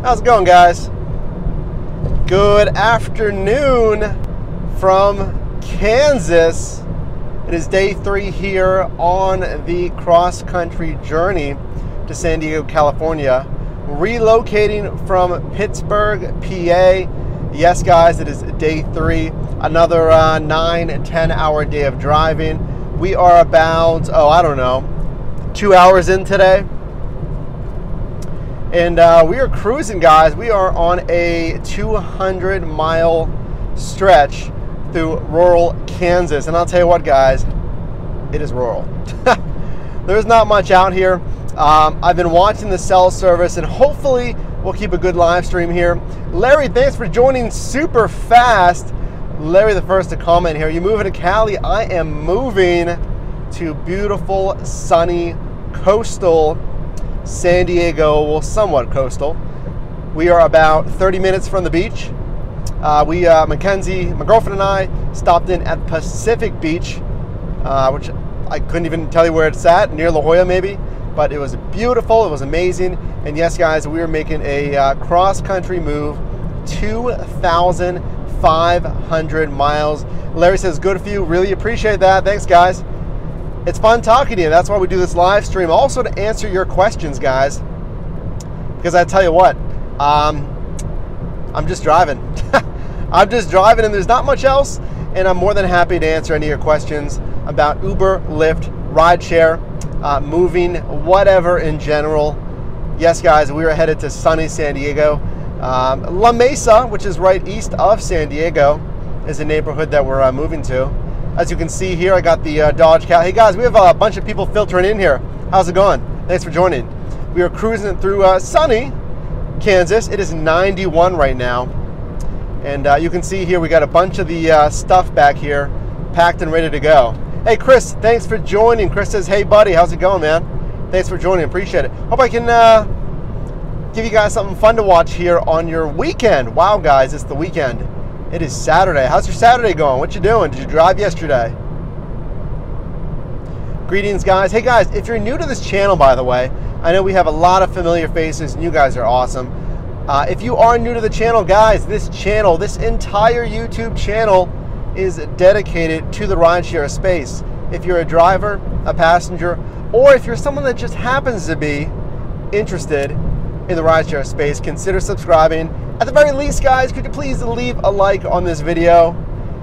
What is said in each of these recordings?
How's it going, guys? Good afternoon from Kansas. It is day 3 here on the cross-country journey to San Diego, California. Relocating from Pittsburgh, PA. Yes, guys, it is day 3. Another 9-10 hour day of driving. We are about, I don't know, 2 hours in today. And we are cruising, guys. We are on a 200-mile stretch through rural Kansas. And I'll tell you what, guys, it is rural. There's not much out here. I've been watching the cell service, and hopefully we'll keep a good live stream here. Larry, thanks for joining super fast. Larry, the first to comment here. You moving to Cali? I am moving to beautiful, sunny, coastal San Diego. Well, somewhat coastal. We are about 30 minutes from the beach. Mackenzie, my girlfriend, and I stopped in at Pacific Beach, which I couldn't even tell you where it's at, near La Jolla maybe, but it was beautiful, it was amazing. And yes, guys, we are making a cross-country move, 2,500 miles. Larry says, good for you, really appreciate that. Thanks, guys. It's fun talking to you. That's why we do this live stream. Also to answer your questions, guys, because I tell you what, I'm just driving. I'm just driving, and there's not much else, and I'm more than happy to answer any of your questions about Uber, Lyft, rideshare, moving, whatever in general. Yes, guys, we are headed to sunny San Diego. La Mesa, which is right east of San Diego, is a neighborhood that we're moving to. As you can see here, I got the Dodge Cat. Hey guys, we have a bunch of people filtering in here. How's it going? Thanks for joining. We are cruising through sunny Kansas. It is 91 right now. And you can see here we got a bunch of the stuff back here packed and ready to go. Hey Chris, thanks for joining. Chris says, hey buddy, how's it going, man? Thanks for joining, appreciate it. Hope I can give you guys something fun to watch here on your weekend. Wow, guys, it's the weekend. It is Saturday. How's your Saturday going? What you doing? Did you drive yesterday? Greetings, guys. Hey, guys, if you're new to this channel, by the way, I know we have a lot of familiar faces, and you guys are awesome. If you are new to the channel, guys, this entire YouTube channel is dedicated to the rideshare space. If you're a driver, a passenger, or if you're someone that just happens to be interested in the rideshare space, consider subscribing. At the very least, guys, could you please leave a like on this video?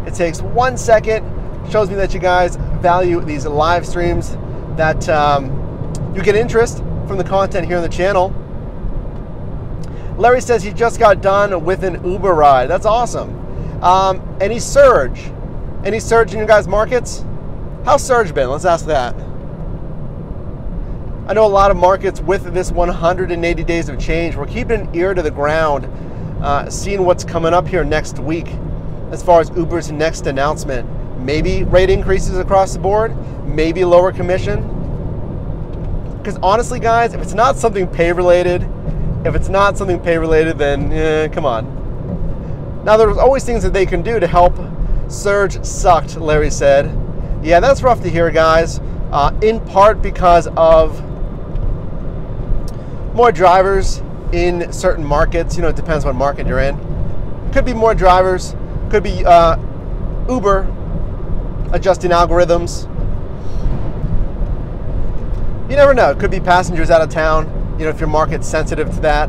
It takes 1 second, shows me that you guys value these live streams, that you get interest from the content here on the channel. Larry says he just got done with an Uber ride. That's awesome. Any surge? Any surge in your guys' markets? How's surge been? Let's ask that. I know a lot of markets with this 180 days of change. We're keeping an ear to the ground, seeing what's coming up here next week as far as Uber's next announcement. Maybe rate increases across the board, maybe lower commission. Because honestly, guys, if it's not something pay related, then come on. Now, there's always things that they can do to help. Surge sucked, Larry said. Yeah, that's rough to hear, guys. In part because of more drivers in certain markets. You know, it depends what market you're in. Could be more drivers. Could be Uber adjusting algorithms. You never know. It could be passengers out of town. You know, if your market's sensitive to that.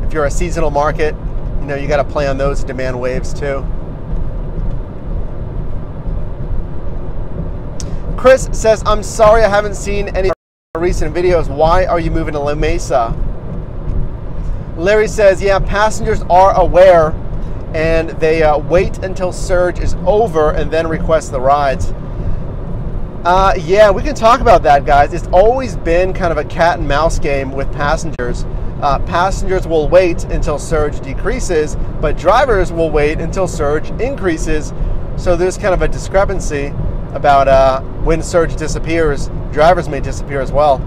If you're a seasonal market, you know, you got to play on those demand waves too. Chris says, I'm sorry I haven't seen any recent videos. Why are you moving to La Mesa? Larry says, yeah, passengers are aware, and they wait until surge is over and then request the rides. Yeah, we can talk about that, guys. It's always been kind of a cat and mouse game with passengers. Passengers will wait until surge decreases, but drivers will wait until surge increases. So there's kind of a discrepancy about when surge disappears. Drivers may disappear as well.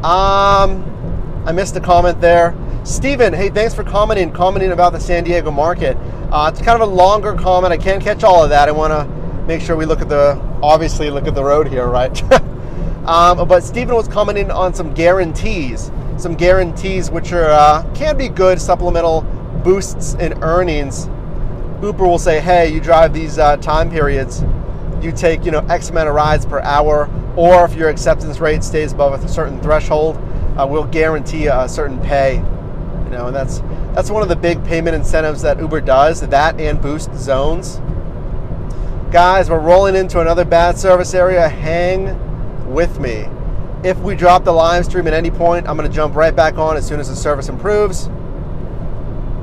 I missed a comment there. Steven, hey, thanks for commenting about the San Diego market. It's kind of a longer comment. I can't catch all of that. I want to make sure we obviously look at the road here, right? But Stephen was commenting on some guarantees which are can be good supplemental boosts in earnings. Uber will say, hey, you drive these time periods, you take X amount of rides per hour, or if your acceptance rate stays above a certain threshold, we'll guarantee a certain pay. And that's one of the big payment incentives that Uber does, that and boost zones. Guys, we're rolling into another bad service area. Hang with me. If we drop the live stream at any point, I'm going to jump right back on as soon as the service improves.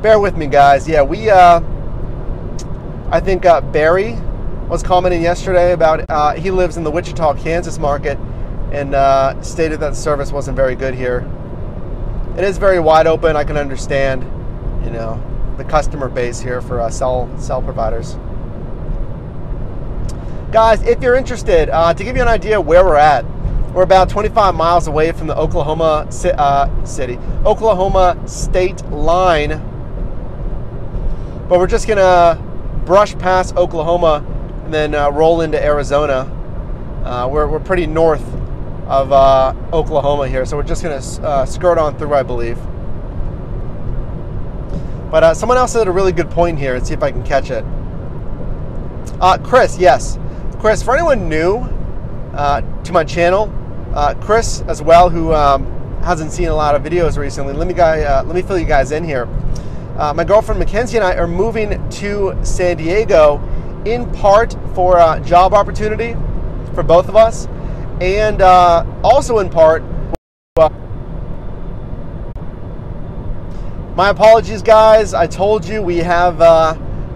Bear with me, guys. Yeah, I think Barry was commenting yesterday about, he lives in the Wichita, Kansas market, and stated that the service wasn't very good here. It is very wide open. I can understand, the customer base here for cell providers. Guys, if you're interested, to give you an idea where we're at, we're about 25 miles away from the Oklahoma state line, but we're just gonna brush past Oklahoma and then roll into Arizona. We're pretty north of Oklahoma here, so we're just going to skirt on through, I believe. But someone else had a really good point here. Let's see if I can catch it. Chris, yes. Chris, for anyone new to my channel, Chris as well, who hasn't seen a lot of videos recently, let me fill you guys in here. My girlfriend Mackenzie and I are moving to San Diego in part for a job opportunity for both of us, and also in part, my apologies, guys. I told you we have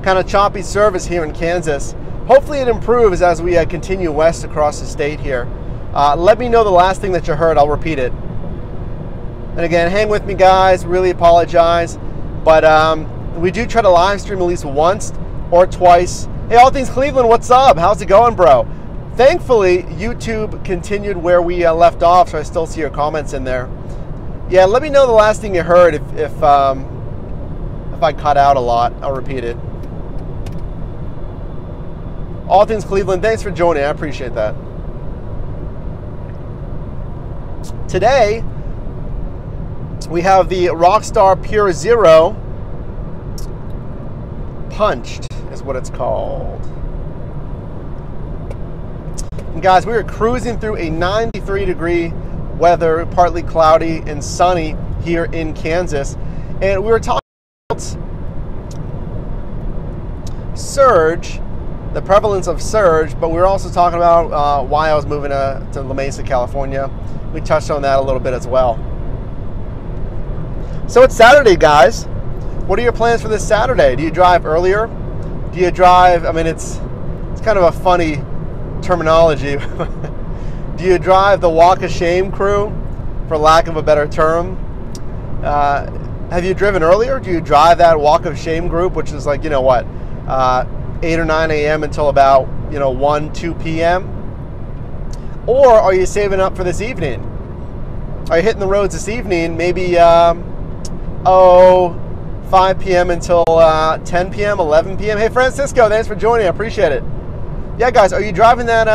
kind of choppy service here in Kansas. Hopefully it improves as we continue west across the state here. Let me know the last thing that you heard. I'll repeat it. And again, hang with me, guys. Really apologize. But we do try to live stream at least once or twice. Hey, All Things Cleveland, what's up? How's it going, bro? Thankfully, YouTube continued where we left off, so I still see your comments in there. Yeah, let me know the last thing you heard. If I cut out a lot, I'll repeat it. All Things Cleveland, thanks for joining. I appreciate that. Today, we have the Rockstar Pure Zero Punched, is what it's called. And guys, we are cruising through a 93-degree weather, partly cloudy and sunny here in Kansas. And we were talking about surge, the prevalence of surge, but we were also talking about why I was moving to La Mesa, California. We touched on that a little bit as well. So it's Saturday, guys. What are your plans for this Saturday? Do you drive earlier? Do you drive, I mean, it's kind of a funny terminology. Do you drive the walk of shame crew, for lack of a better term? Have you driven earlier? Do you drive that walk of shame group, which is like, 8 or 9 a.m. until about, 1, 2 p.m.? Or are you saving up for this evening? Are you hitting the roads this evening? Maybe, 5 p.m. until 10 p.m., 11 p.m.? Hey, Francisco, thanks for joining. I appreciate it. Yeah, guys, are you driving that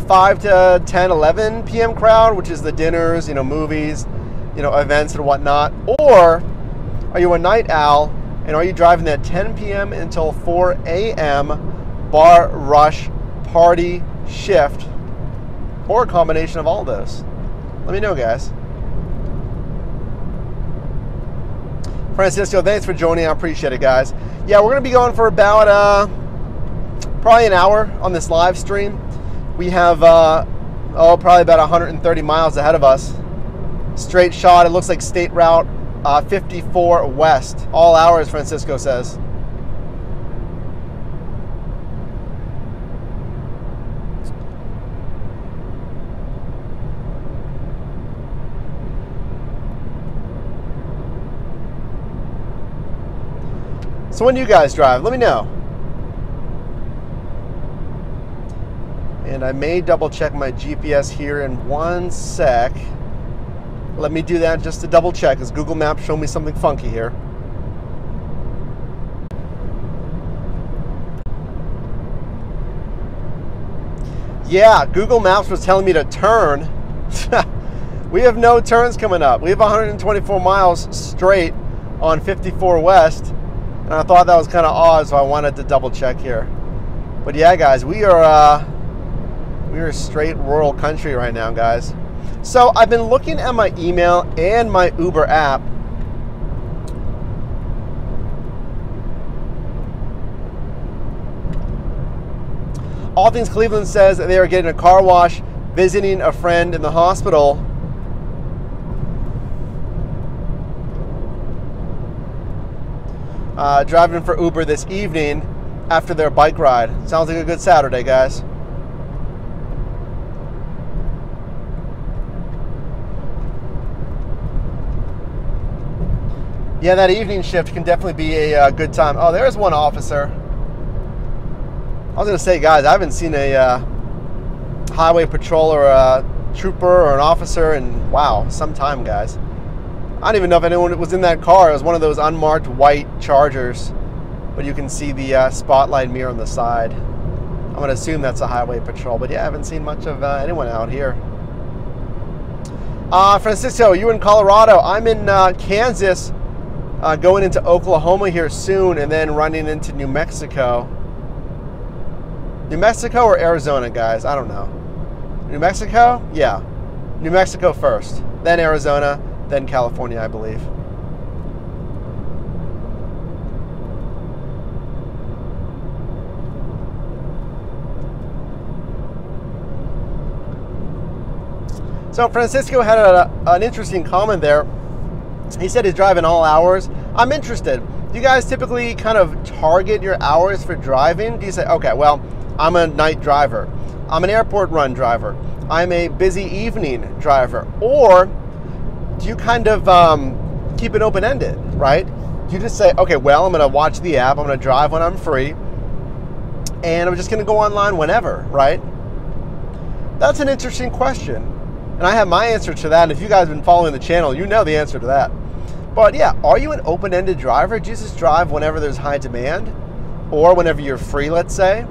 5 to 10, 11 p.m. crowd, which is the dinners, movies, events and whatnot? Or are you a night owl, and are you driving that 10 p.m. until 4 a.m. bar rush party shift, or a combination of all those? Let me know, guys. Francisco, thanks for joining. I appreciate it, guys. Yeah, we're going to be going for about probably an hour on this live stream. We have probably about 130 miles ahead of us. Straight shot. It looks like State Route 54 West. All hours, Francisco says. So when do you guys drive? Let me know. And I may double check my GPS here in one sec. Let me do that just to double check, because Google Maps showed me something funky here. Yeah, Google Maps was telling me to turn We have no turns coming up. We have 124 miles straight on 54 West, and I thought that was kind of odd, so I wanted to double check here. But yeah, guys, we are straight rural country right now, guys. So I've been looking at my email and my Uber app. All Things Cleveland says that they are getting a car wash, visiting a friend in the hospital. Driving for Uber this evening after their bike ride. Sounds like a good Saturday, guys. Yeah, that evening shift can definitely be a good time. Oh, there's one officer. I was going to say, guys, I haven't seen a highway patrol or a trooper or an officer in, wow, some time, guys. I don't even know if anyone was in that car. It was one of those unmarked white Chargers, but you can see the spotlight mirror on the side. I'm going to assume that's a highway patrol, but yeah, I haven't seen much of anyone out here. Francisco, you in Colorado. I'm in Kansas, going into Oklahoma here soon, and then running into New Mexico. New Mexico or Arizona, guys? I don't know. New Mexico? Yeah. New Mexico first, then Arizona, then California, I believe. So Francisco had an interesting comment there. He said he's driving all hours. I'm interested. Do you guys typically kind of target your hours for driving? Do you say, okay, well, I'm a night driver, I'm an airport run driver, I'm a busy evening driver? Or do you kind of keep it open-ended, right? Do you just say, okay, well, I'm gonna watch the app, I'm gonna drive when I'm free, and I'm just gonna go online whenever, right? That's an interesting question. And I have my answer to that, and if you guys have been following the channel, you know the answer to that. But yeah, are you an open-ended driver? Do you just drive whenever there's high demand? Or whenever you're free, let's say?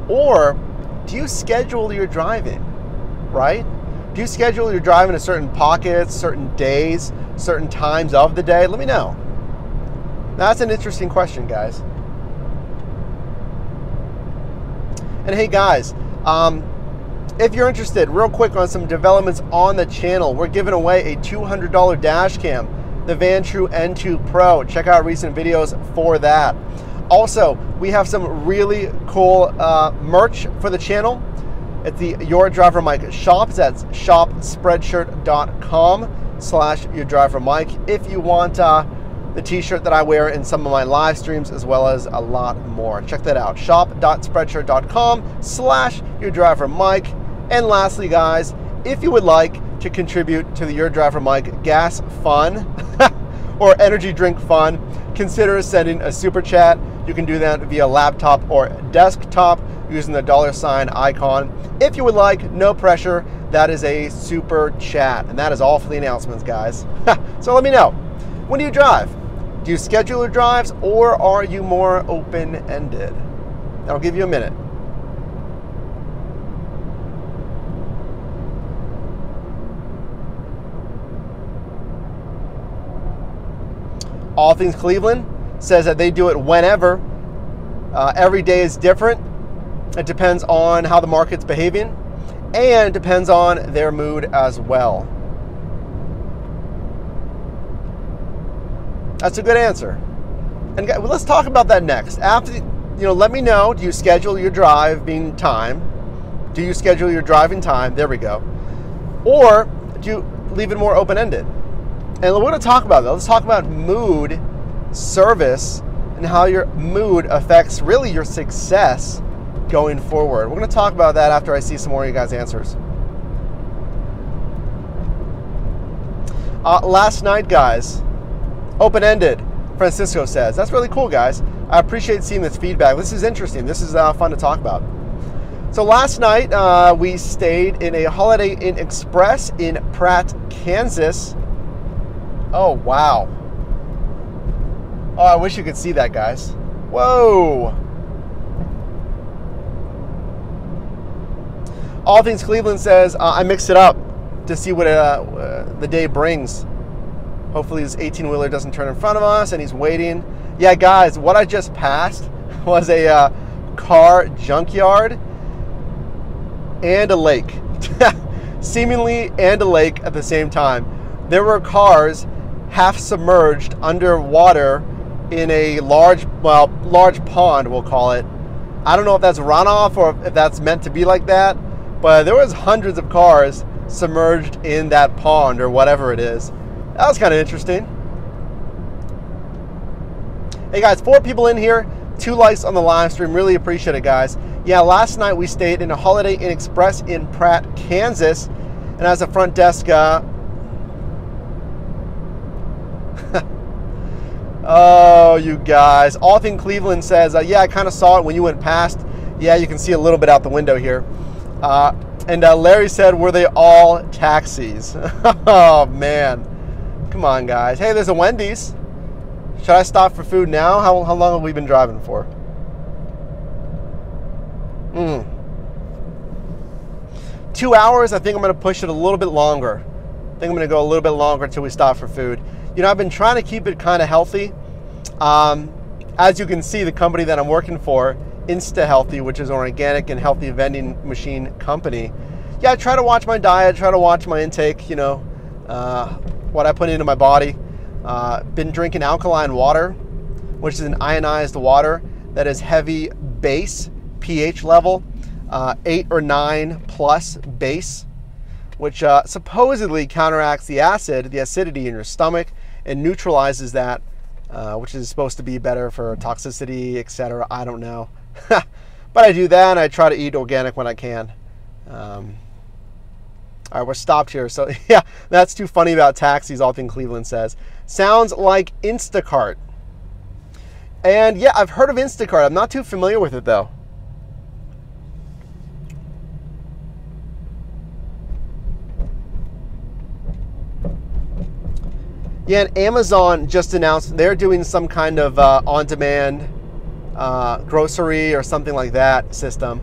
Or do you schedule your driving, right? Do you schedule your driving to certain pockets, certain days, certain times of the day? Let me know. That's an interesting question, guys. And hey, guys, if you're interested, real quick on some developments on the channel, we're giving away a $200 dash cam, the Vantrue N2 Pro. Check out recent videos for that. Also, we have some really cool merch for the channel. It's the Your Driver Mike shop. That's shopspreadshirt.com/YourDriverMike. If you want the t-shirt that I wear in some of my live streams, as well as a lot more. Check that out, shop.spreadshirt.com/YourDriverMike. And lastly, guys, if you would like to contribute to the Your Driver Mike gas fund or energy drink fund, consider sending a super chat. You can do that via laptop or desktop using the $ icon. If you would like, no pressure, that is a super chat. And that is all for the announcements, guys. So let me know, when do you drive? Do you schedule your drives, or are you more open-ended? I'll give you a minute. All Things Cleveland says that they do it whenever. Every day is different. It depends on how the market's behaving, and depends on their mood as well. That's a good answer. And let's talk about that next. After, let me know, do you schedule your driving time? Do you schedule your driving time? There we go. Or do you leave it more open-ended? And we're going to talk about that. Let's talk about mood, service, and how your mood affects really your success going forward. We're going to talk about that after I see some more of you guys' answers. Last night, guys, open-ended, Francisco says. That's really cool, guys. I appreciate seeing this feedback. This is interesting. This is fun to talk about. So last night, we stayed in a Holiday Inn Express in Pratt, Kansas. Oh, wow. Oh, I wish you could see that, guys. Whoa. All Things Cleveland says, I mixed it up. to see what the day brings. Hopefully this 18-wheeler doesn't turn in front of us and he's waiting. Yeah, guys, what I just passed was a car junkyard and a lake. Seemingly and a lake at the same time. There were cars half submerged underwater in a large pond, we'll call it. I don't know if that's runoff or if that's meant to be like that, but there was hundreds of cars submerged in that pond or whatever it is. That was kind of interesting. Hey guys, 4 people in here, 2 likes on the live stream. Really appreciate it, guys. Yeah, last night we stayed in a Holiday Inn Express in Pratt, Kansas, and as a front desk, oh, you guys. All Thing Cleveland says, yeah, I kind of saw it when you went past. Yeah, you can see a little bit out the window here. And Larry said, were they all taxis? Oh, man. Come on, guys. Hey, there's a Wendy's. Should I stop for food now? How long have we been driving for? 2 hours. I think I'm going to push it a little bit longer. I think I'm going to go a little bit longer until we stop for food. You know, I've been trying to keep it kind of healthy. As you can see, the company that I'm working for, InstaHealthy, which is an organic and healthy vending machine company. Yeah, I try to watch my diet, try to watch my intake, you know, what I put into my body. Been drinking alkaline water, which is an ionized water that is heavy base pH level, 8 or 9 plus base, which supposedly counteracts the acidity in your stomach and neutralizes that, which is supposed to be better for toxicity, etc. I don't know. But I do that, and I try to eat organic when I can. All right, we're stopped here. So yeah, that's too funny about taxis, All Thing Cleveland says. Sounds like Instacart. And yeah, I've heard of Instacart. I'm not too familiar with it though. Yeah, and Amazon just announced they're doing some kind of on-demand grocery or something like that system.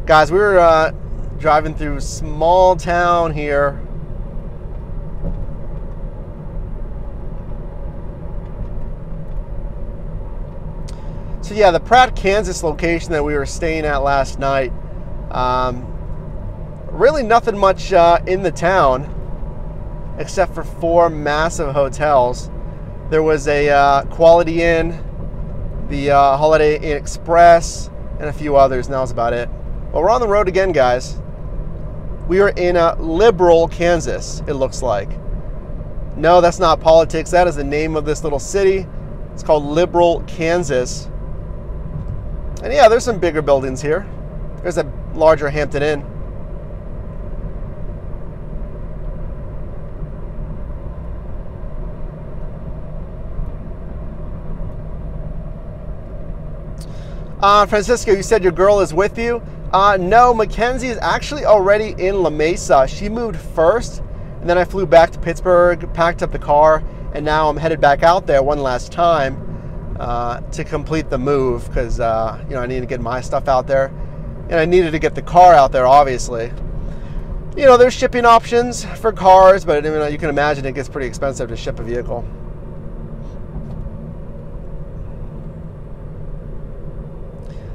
Guys, we were driving through small town here. So yeah, the Pratt, Kansas location that we were staying at last night, really nothing much in the town except for 4 massive hotels. There was a Quality Inn, the Holiday Inn Express, and a few others, and that was about it. Well, we're on the road again, guys. We are in Liberal, Kansas, it looks like. No, that's not politics. That is the name of this little city. It's called Liberal, Kansas. And yeah, there's some bigger buildings here. There's a larger Hampton Inn. Francisco, you said your girl is with you? No, Mackenzie is actually already in La Mesa. She moved first, and then I flew back to Pittsburgh, packed up the car, and now I'm headed back out there one last time to complete the move because you know, I need to get my stuff out there, and I needed to get the car out there, obviously. You know, there's shipping options for cars, but you know, you can imagine it gets pretty expensive to ship a vehicle.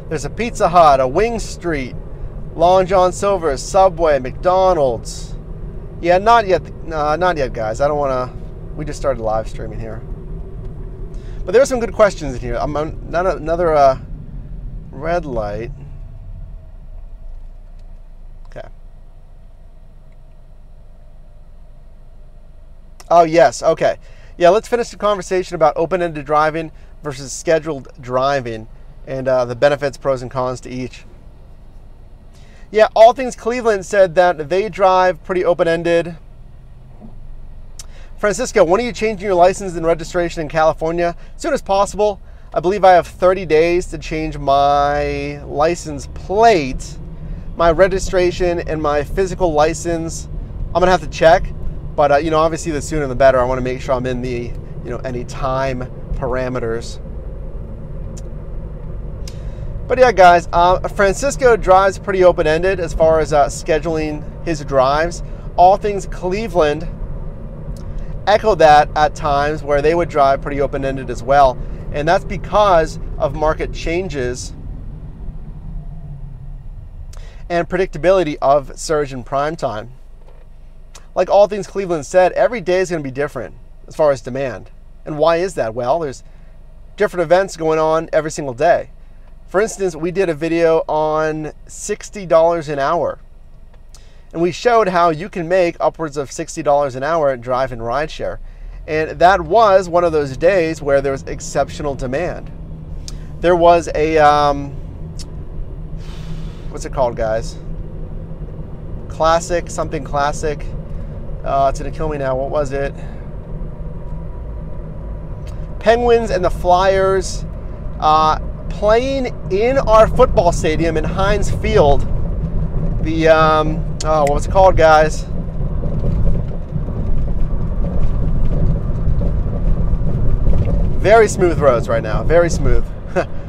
There's a Pizza Hut, a Wing Street, Long John Silver's, Subway, McDonald's. Yeah, not yet. Not yet, guys. I don't want to. We just started live streaming here. But there's some good questions in here. I'm on another red light. Okay. Oh, yes. Okay. Yeah, let's finish the conversation about open-ended driving versus scheduled driving, and the benefits, pros, and cons to each. Yeah, All Things Cleveland said that they drive pretty open-ended. Francisco, when are you changing your license and registration in California? As soon as possible. I believe I have 30 days to change my license plate, my registration, and my physical license. I'm gonna have to check, but you know, obviously the sooner the better. I want to make sure I'm in the, you know, any time parameters. But yeah, guys, Francisco drives pretty open-ended as far as scheduling his drives. All Things Cleveland echo that at times, where they would drive pretty open-ended as well. And that's because of market changes and predictability of surge in prime time. Like All Things Cleveland said, every day is going to be different as far as demand. And why is that? Well, there's different events going on every single day. For instance, we did a video on $60 an hour. And we showed how you can make upwards of $60 an hour drive and rideshare. And that was one of those days where there was exceptional demand. There was a, what's it called, guys? Classic, something classic. It's gonna kill me now. What was it? Penguins and the Flyers playing in our football stadium in Heinz Field. The, oh, what's it called, guys? Very smooth roads right now, very smooth.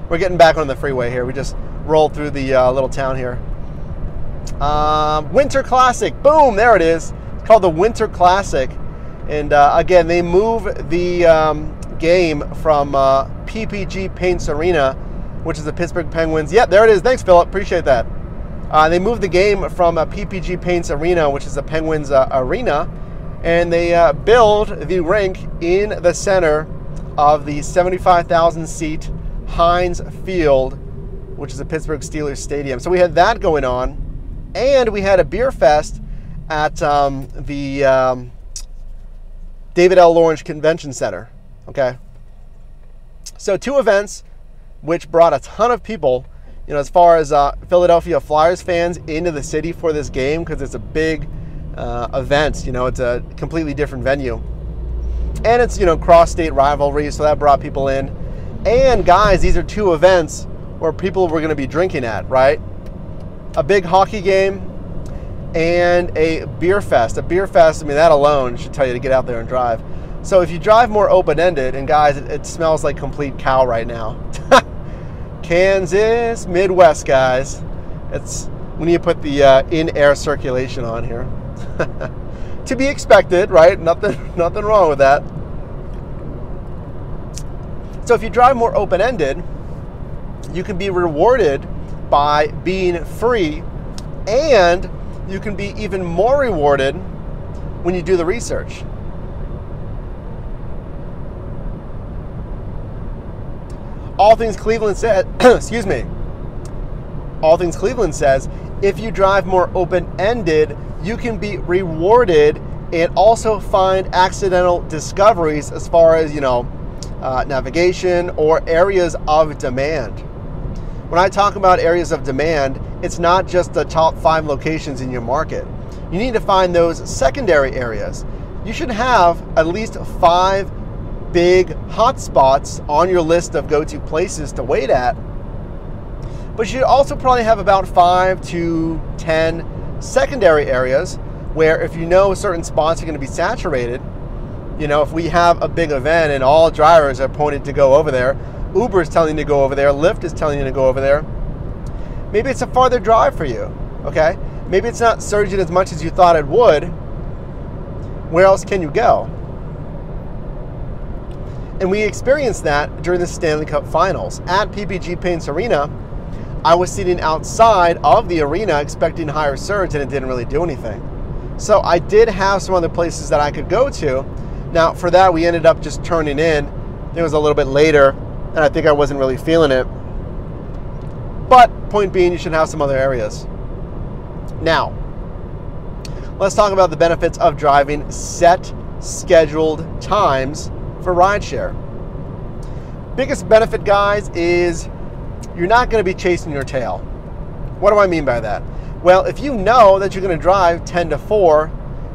We're getting back on the freeway here. We just rolled through the little town here. Winter Classic, boom, there it is. It's called the Winter Classic. And again, they move the game from PPG Paints Arena, which is the Pittsburgh Penguins. Yep, there it is. Thanks, Philip. Appreciate that. They moved the game from PPG Paints Arena, which is the Penguins arena, and they build the rink in the center of the 75,000 seat Heinz Field, which is the Pittsburgh Steelers Stadium. So we had that going on, and we had a beer fest at the David L. Lawrence Convention Center. Okay, so two events which brought a ton of people, you know, as far as Philadelphia Flyers fans into the city for this game, because it's a big event. You know, it's a completely different venue, and it's, you know, cross-state rivalry, so that brought people in. And guys, these are two events where people were going to be drinking at, right? A big hockey game and a beer fest. A beer fest, I mean, that alone should tell you to get out there and drive. So if you drive more open-ended, and guys, it smells like complete cow right now. Kansas, Midwest, guys. It's when you put the in-air circulation on here. To be expected, right? Nothing wrong with that. So if you drive more open-ended, you can be rewarded by being free, and you can be even more rewarded when you do the research. All Things Cleveland said, excuse me, All Things Cleveland says, if you drive more open-ended, you can be rewarded and also find accidental discoveries as far as, you know, navigation or areas of demand. When I talk about areas of demand, it's not just the top 5 locations in your market. You need to find those secondary areas. You should have at least 5 big hotspots on your list of go-to places to wait at, but you should also probably have about 5 to 10 secondary areas where, if you know certain spots are going to be saturated, you know, if we have a big event and all drivers are pointed to go over there, Uber is telling you to go over there, Lyft is telling you to go over there, maybe it's a farther drive for you, okay? Maybe it's not surging as much as you thought it would. Where else can you go? And we experienced that during the Stanley Cup Finals. At PPG Paints Arena, I was sitting outside of the arena expecting higher surge, and it didn't really do anything. So I did have some other places that I could go to. Now, for that, we ended up just turning in. It was a little bit later, and I think I wasn't really feeling it. But point being, you should have some other areas. Now, let's talk about the benefits of driving set scheduled times for rideshare. Biggest benefit, guys, is you're not going to be chasing your tail. What do I mean by that? Well, if you know that you're going to drive 10 to 4,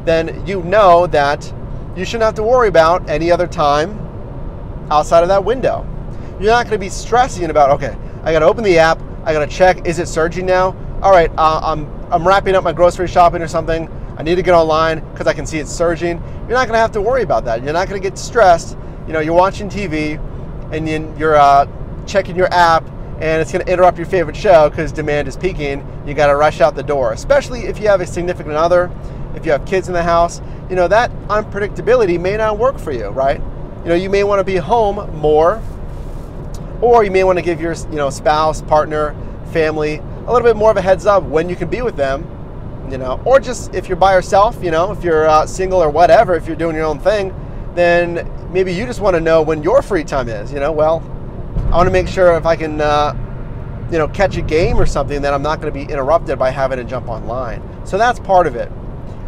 then you know that you shouldn't have to worry about any other time outside of that window. You're not going to be stressing about, okay, I got to open the app, I got to check, is it surging now? All right, I'm wrapping up my grocery shopping or something. I need to get online because I can see it's surging. You're not going to have to worry about that. You're not going to get stressed. You know, you're watching TV and you're checking your app, and it's going to interrupt your favorite show because demand is peaking. You got to rush out the door, especially if you have a significant other if you have kids in the house, you know, that unpredictability may not work for you, right? You know, you may want to be home more, or you may want to give your, you know, spouse, partner, family a little bit more of a heads up when you can be with them, you know, or just if you're by yourself, you know, if you're single or whatever, if you're doing your own thing, then maybe you just want to know when your free time is, you know. Well, I want to make sure if I can, you know, catch a game or something, that I'm not going to be interrupted by having to jump online. So that's part of it.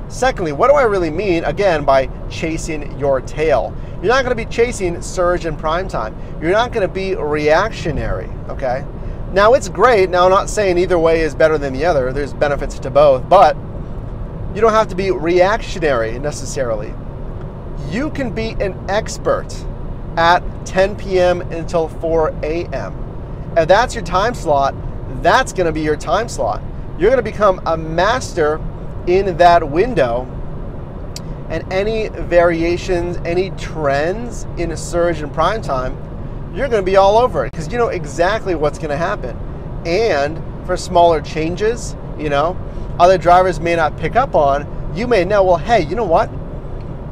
Secondly, what do I really mean, again, by chasing your tail? You're not going to be chasing surge and prime time. You're not going to be reactionary, okay? Now, it's great. Now, I'm not saying either way is better than the other. There's benefits to both, but you don't have to be reactionary necessarily. You can be an expert at 10 p.m. until 4 a.m. If that's your time slot, that's going to be your time slot. You're going to become a master in that window, and any variations, any trends in a surge and prime time, you're going to be all over it because you know exactly what's going to happen. And for smaller changes, you know, other drivers may not pick up on, you may know, well, hey, you know what?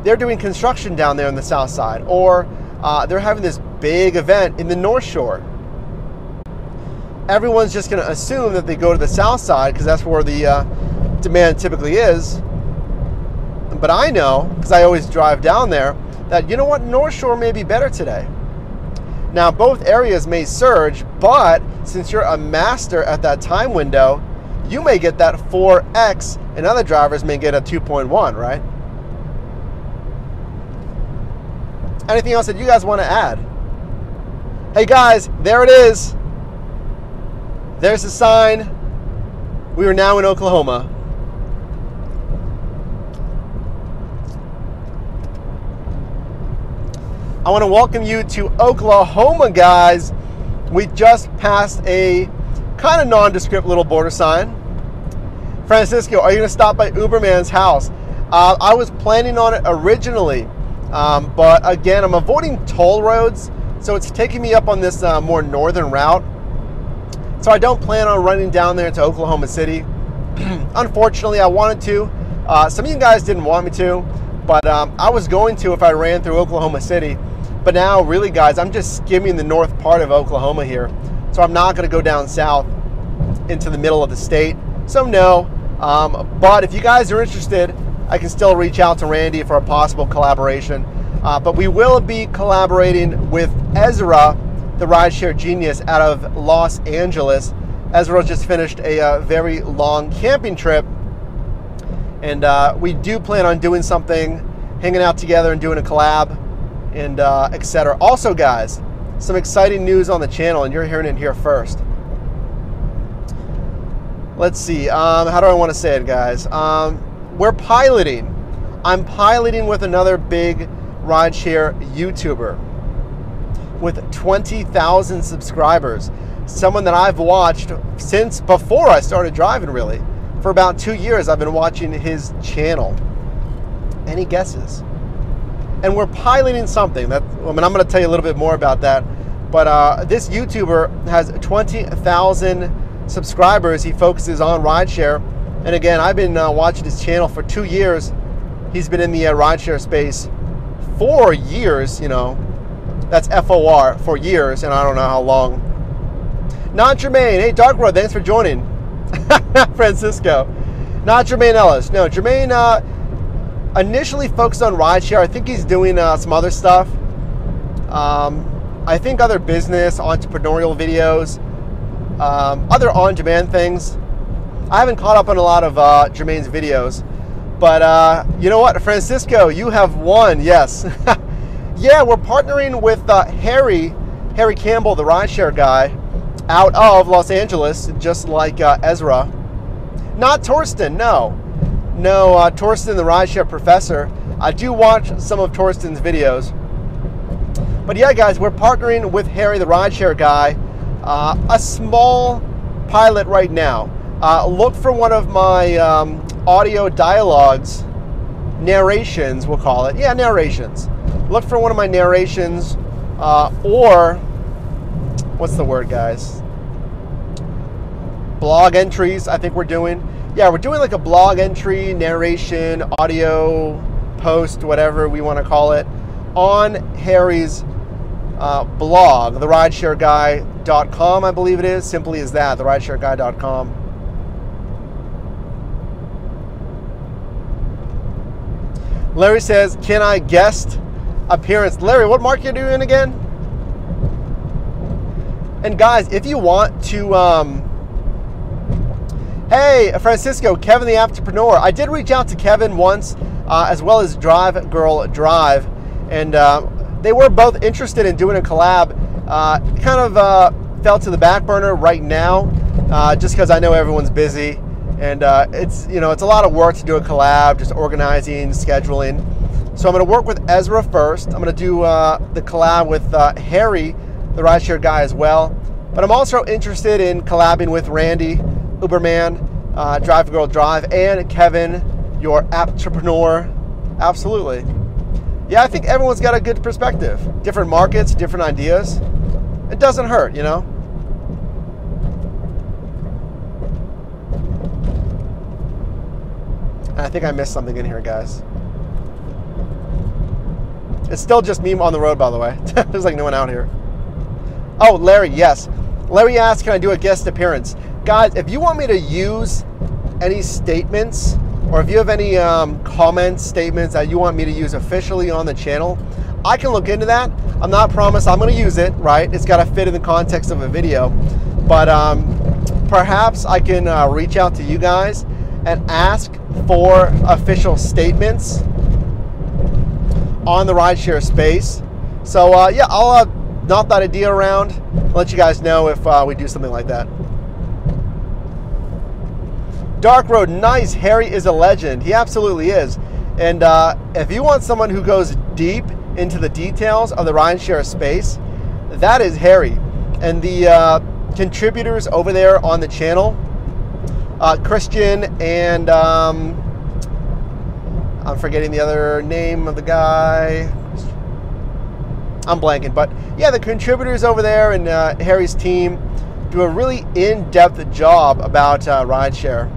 They're doing construction down there on the south side, or they're having this big event in the North Shore. Everyone's just going to assume that they go to the south side because that's where the demand typically is. But I know, because I always drive down there, that, you know what, North Shore may be better today. Now, both areas may surge, but since you're a master at that time window, you may get that 4x, and other drivers may get a 2.1, right? Anything else that you guys want to add? Hey guys, there it is. There's the sign. We are now in Oklahoma. I want to welcome you to Oklahoma, guys. We just passed a kind of nondescript little border sign. Francisco, are you going to stop by Uberman's house? I was planning on it originally, but again, I'm avoiding toll roads, so it's taking me up on this more northern route. So I don't plan on running down there to Oklahoma City. Unfortunately, I wanted to. Some of you guys didn't want me to, but I was going to if I ran through Oklahoma City. But now, really, guys, I'm just skimming the north part of Oklahoma here. So I'm not going to go down south into the middle of the state. So no, but if you guys are interested, I can still reach out to Randy for a possible collaboration. But we will be collaborating with Ezra, the rideshare genius out of Los Angeles. Ezra just finished a very long camping trip, and we do plan on doing something, hanging out together and doing a collab, and etc. Also, guys, some exciting news on the channel, and you're hearing it here first. Let's see, how do I want to say it, guys? We're piloting. I'm piloting with another big rideshare YouTuber with 20,000 subscribers. Someone that I've watched since before I started driving, really. For about 2 years, I've been watching his channel. Any guesses? And we're piloting something. That, I mean, I'm going to tell you a little bit more about that. But this YouTuber has 20,000 subscribers. He focuses on rideshare. And again, I've been watching his channel for 2 years. He's been in the rideshare space for years, you know. That's FOR, for years, and I don't know how long. Not Jermaine. Hey, Dark Road, thanks for joining. Francisco. Not Jermaine Ellis. No, Jermaine initially focused on rideshare. I think he's doing some other stuff. I think other business, entrepreneurial videos, other on-demand things. I haven't caught up on a lot of Jermaine's videos. But you know what, Francisco, you have won, yes. Yeah, we're partnering with Harry Campbell, the rideshare guy, out of Los Angeles, just like Ezra. Not Torsten, no. No, Torsten, the rideshare professor. I do watch some of Torsten's videos. But yeah, guys, we're partnering with Harry, the rideshare guy. A small pilot right now. Look for one of my audio dialogues, narrations, we'll call it. Yeah, narrations. Look for one of my narrations, or, what's the word, guys? Blog entries, I think we're doing. yeah, we're doing like a blog entry, narration, audio post, whatever we want to call it, on Harry's blog, therideshareguy.com, I believe it is. Simply as that, therideshareguy.com. Larry says, can I guest appearance? Larry, what market are you in again? And guys, if you want to, hey, Francisco, Kevin the Entrepreneur. I did reach out to Kevin once, as well as Drive Girl Drive, and they were both interested in doing a collab. Kind of fell to the back burner right now, just because I know everyone's busy, and it's a lot of work to do a collab, just organizing, scheduling. So I'm going to work with Ezra first. I'm going to do the collab with Harry, the rideshare guy, as well. But I'm also interested in collabing with Randy, Uberman, Drive Girl Drive, and Kevin, your entrepreneur. Absolutely. Yeah, I think everyone's got a good perspective. Different markets, different ideas. It doesn't hurt, you know? And I think I missed something in here, guys. It's still just me on the road, by the way. There's like no one out here. Oh, Larry, yes. Larry asked, can I do a guest appearance? Guys, if you want me to use any statements, or if you have any comments, statements that you want me to use officially on the channel, I can look into that. I'm not promised I'm going to use it, right? It's got to fit in the context of a video. But perhaps I can reach out to you guys and ask for official statements on the rideshare space. So yeah, I'll knock that idea around. I'll let you guys know if we do something like that. Dark Road, nice. Harry is a legend. He absolutely is. And if you want someone who goes deep into the details of the rideshare space, that is Harry. And the contributors over there on the channel, Christian and I'm forgetting the other name of the guy. I'm blanking, but yeah, the contributors over there and Harry's team do a really in-depth job about rideshare.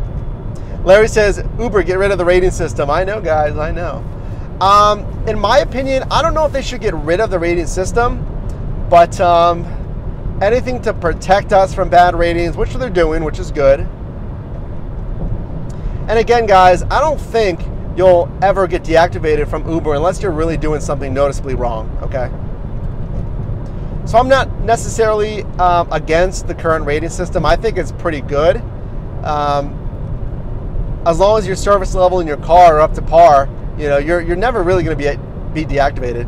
Larry says, Uber, get rid of the rating system. I know, guys, I know. In my opinion, I don't know if they should get rid of the rating system, but anything to protect us from bad ratings, which they're doing, which is good. And again, guys, I don't think you'll ever get deactivated from Uber unless you're really doing something noticeably wrong, okay? So I'm not necessarily against the current rating system. I think it's pretty good. As long as your service level in your car are up to par, you know, you're never really going to be deactivated.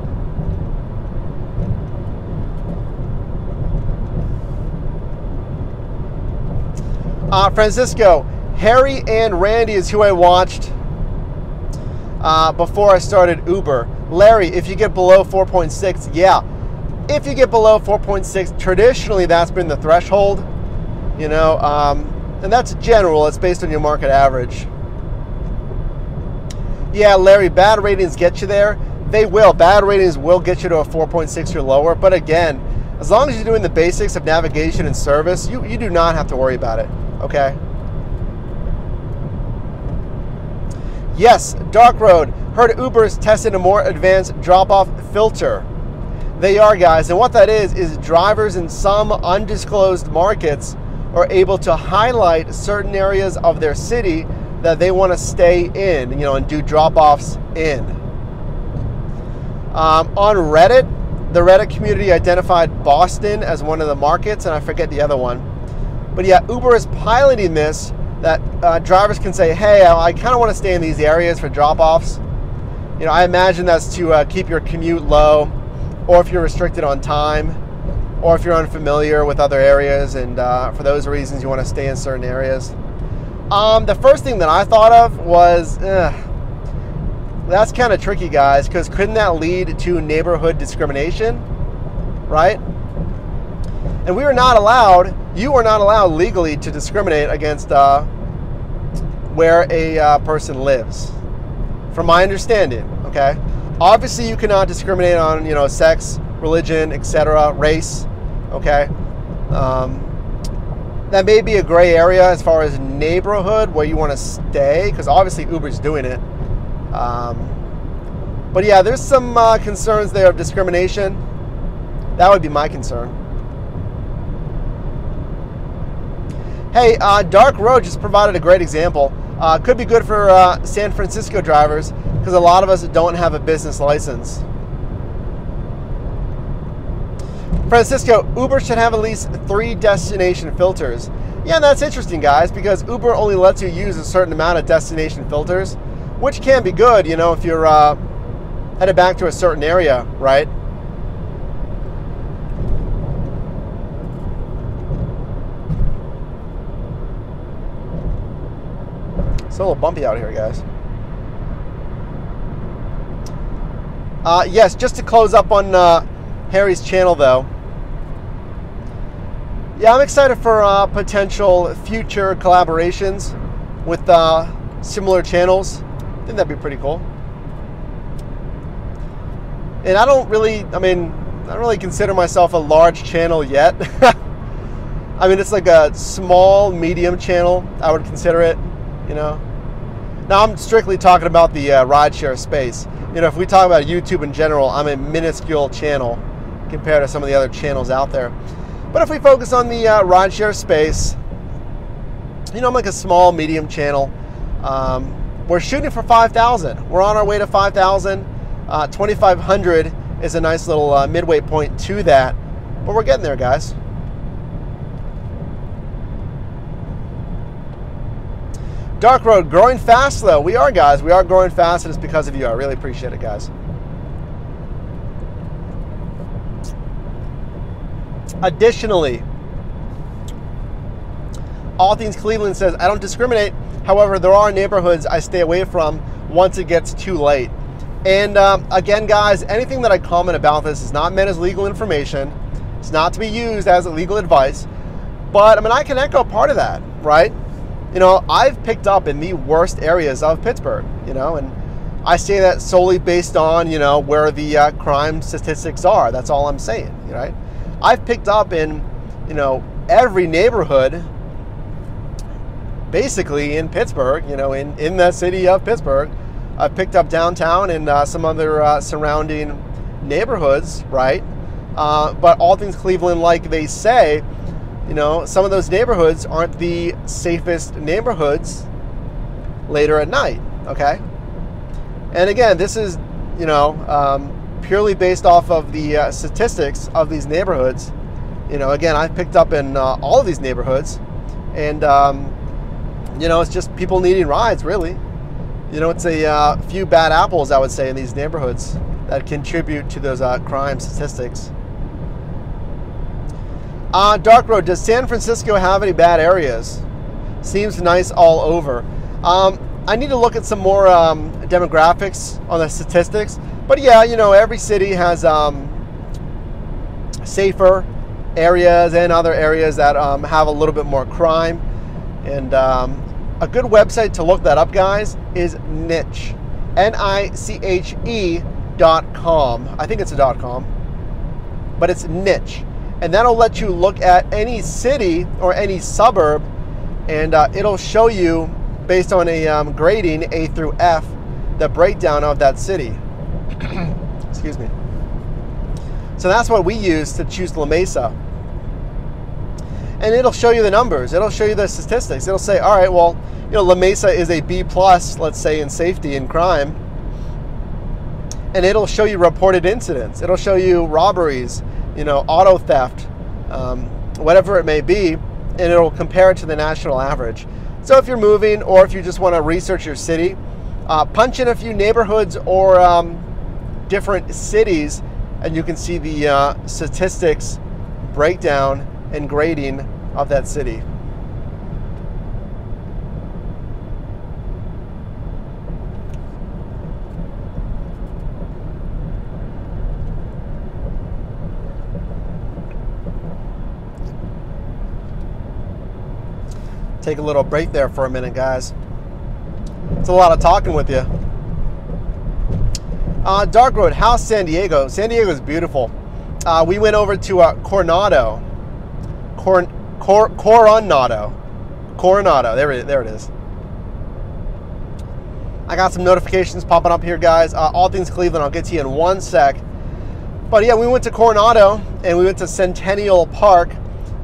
Francisco, Harry and Randy is who I watched before I started Uber. Larry, if you get below 4.6, yeah. If you get below 4.6, traditionally that's been the threshold, you know, and that's general. It's based on your market average. Yeah, Larry, bad ratings get you there. They will. Bad ratings will get you to a 4.6 or lower. But again, as long as you're doing the basics of navigation and service, you do not have to worry about it, okay? Yes, Dark Road. Heard Uber's tested a more advanced drop-off filter. They are, guys, and what that is drivers in some undisclosed markets are able to highlight certain areas of their city that they want to stay in, you know, and do drop-offs in. On Reddit, the Reddit community identified Boston as one of the markets, and I forget the other one. But yeah, Uber is piloting this, that drivers can say, hey, I kind of want to stay in these areas for drop-offs. You know, I imagine that's to keep your commute low, or if you're restricted on time, or if you're unfamiliar with other areas, and for those reasons you want to stay in certain areas. The first thing that I thought of was, that's kind of tricky, guys, because couldn't that lead to neighborhood discrimination, right? And we are not allowed, you are not allowed legally to discriminate against where a person lives, from my understanding, okay? Obviously, you cannot discriminate on, you know, sex, religion, etc., race, okay? That may be a gray area as far as neighborhood where you want to stay, because obviously Uber's doing it. But yeah, there's some concerns there of discrimination. That would be my concern. Hey, Dark Road just provided a great example. Could be good for San Francisco drivers, because a lot of us don't have a business license. Francisco, Uber should have at least 3 destination filters. Yeah, that's interesting, guys, because Uber only lets you use a certain amount of destination filters, which can be good, you know, if you're headed back to a certain area, right? It's a little bumpy out here, guys. Yes, just to close up on Harry's channel, though. Yeah, I'm excited for potential future collaborations with similar channels. I think that'd be pretty cool. And I don't really consider myself a large channel yet. I mean, it's like a small, medium channel, I would consider it, you know. Now, I'm strictly talking about the rideshare space. You know, if we talk about YouTube in general, I'm a minuscule channel compared to some of the other channels out there. But if we focus on the rideshare space, you know, I'm like a small, medium channel. We're shooting for 5,000. We're on our way to 5,000. 2,500 is a nice little midway point to that. But we're getting there, guys. Dark Road, growing fast though. We are, guys. We are growing fast, and it's because of you. I really appreciate it, guys. Additionally, All Things Cleveland says, I don't discriminate. However, there are neighborhoods I stay away from once it gets too late. And again, guys, anything that I comment about this is not meant as legal information. It's not to be used as legal advice. But I mean, I can echo part of that, right? You know, I've picked up in the worst areas of Pittsburgh, you know, and I say that solely based on, you know, where the crime statistics are. That's all I'm saying, right? I've picked up in, you know, every neighborhood basically in Pittsburgh, you know, in the city of Pittsburgh. I've picked up downtown and some other surrounding neighborhoods, right? But All Things Cleveland, like they say, you know, some of those neighborhoods aren't the safest neighborhoods later at night, okay? And again, this is, you know, purely based off of the statistics of these neighborhoods. You know, again, I've picked up in all of these neighborhoods, and, you know, it's just people needing rides, really. You know, it's a few bad apples, I would say, in these neighborhoods that contribute to those crime statistics. Dark Road, does San Francisco have any bad areas? Seems nice all over. I need to look at some more demographics on the statistics. But yeah, you know, every city has safer areas and other areas that have a little bit more crime. And a good website to look that up, guys, is Niche. NICHE.com. I think it's a .com. But it's Niche. And that'll let you look at any city or any suburb, and it'll show you, based on a grading A through F, the breakdown of that city. Excuse me. So that's what we use to choose La Mesa. And it'll show you the numbers. It'll show you the statistics. It'll say, all right, well, you know, La Mesa is a B+, let's say, in safety and crime. And it'll show you reported incidents. It'll show you robberies, you know, auto theft, whatever it may be, and it'll compare it to the national average. So if you're moving, or if you just want to research your city, punch in a few neighborhoods or different cities, and you can see the statistics breakdown and grading of that city. Take a little break there for a minute, guys. It's a lot of talking with you. Dark Road, how's San Diego? San Diego is beautiful. We went over to Coronado. Coronado. Coronado. There it is. I got some notifications popping up here, guys. All things Cleveland. I'll get to you in one sec. But yeah, we went to Coronado and we went to Centennial Park,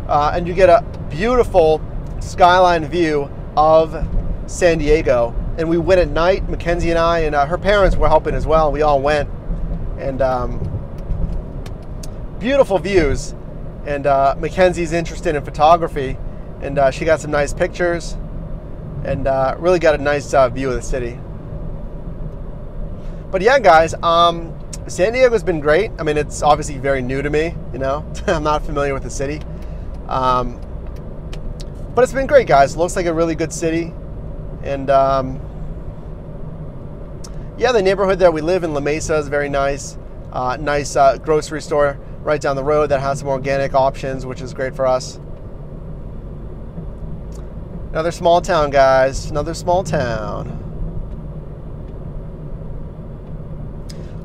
and you get a beautiful skyline view of San Diego. And we went at night. Mackenzie and I and her parents were helping as well. We all went, and beautiful views. And Mackenzie's interested in photography, and she got some nice pictures, and really got a nice view of the city. But yeah, guys, San Diego's been great. I mean, it's obviously very new to me, you know. I'm not familiar with the city. But it's been great, guys. Looks like a really good city. And yeah, the neighborhood that we live in, La Mesa, is very nice. Nice grocery store right down the road that has some organic options, which is great for us. Another small town, guys. Another small town.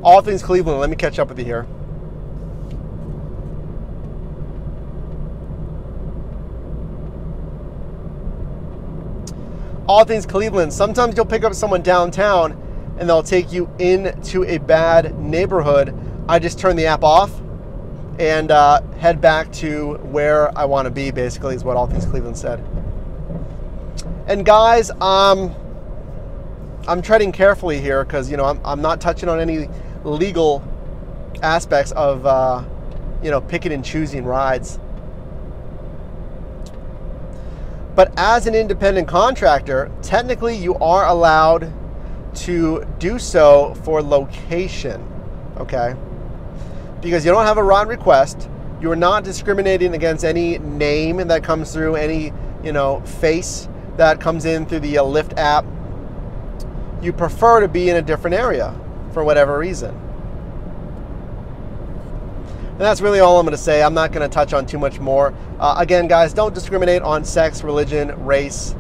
All things Cleveland. Let me catch up with you here. All things Cleveland. Sometimes you'll pick up someone downtown and they'll take you into a bad neighborhood. I just turn the app off and head back to where I want to be, basically, is what All Things Cleveland said. And guys, I'm treading carefully here because, you know, I'm not touching on any legal aspects of, you know, picking and choosing rides. But as an independent contractor, technically you are allowed to do so for location, okay? Because you don't have a ride request, you're not discriminating against any name that comes through, any, you know, face that comes in through the Lyft app. You prefer to be in a different area for whatever reason. And that's really all I'm going to say. I'm not going to touch on too much more. Again, guys, don't discriminate on sex, religion, race,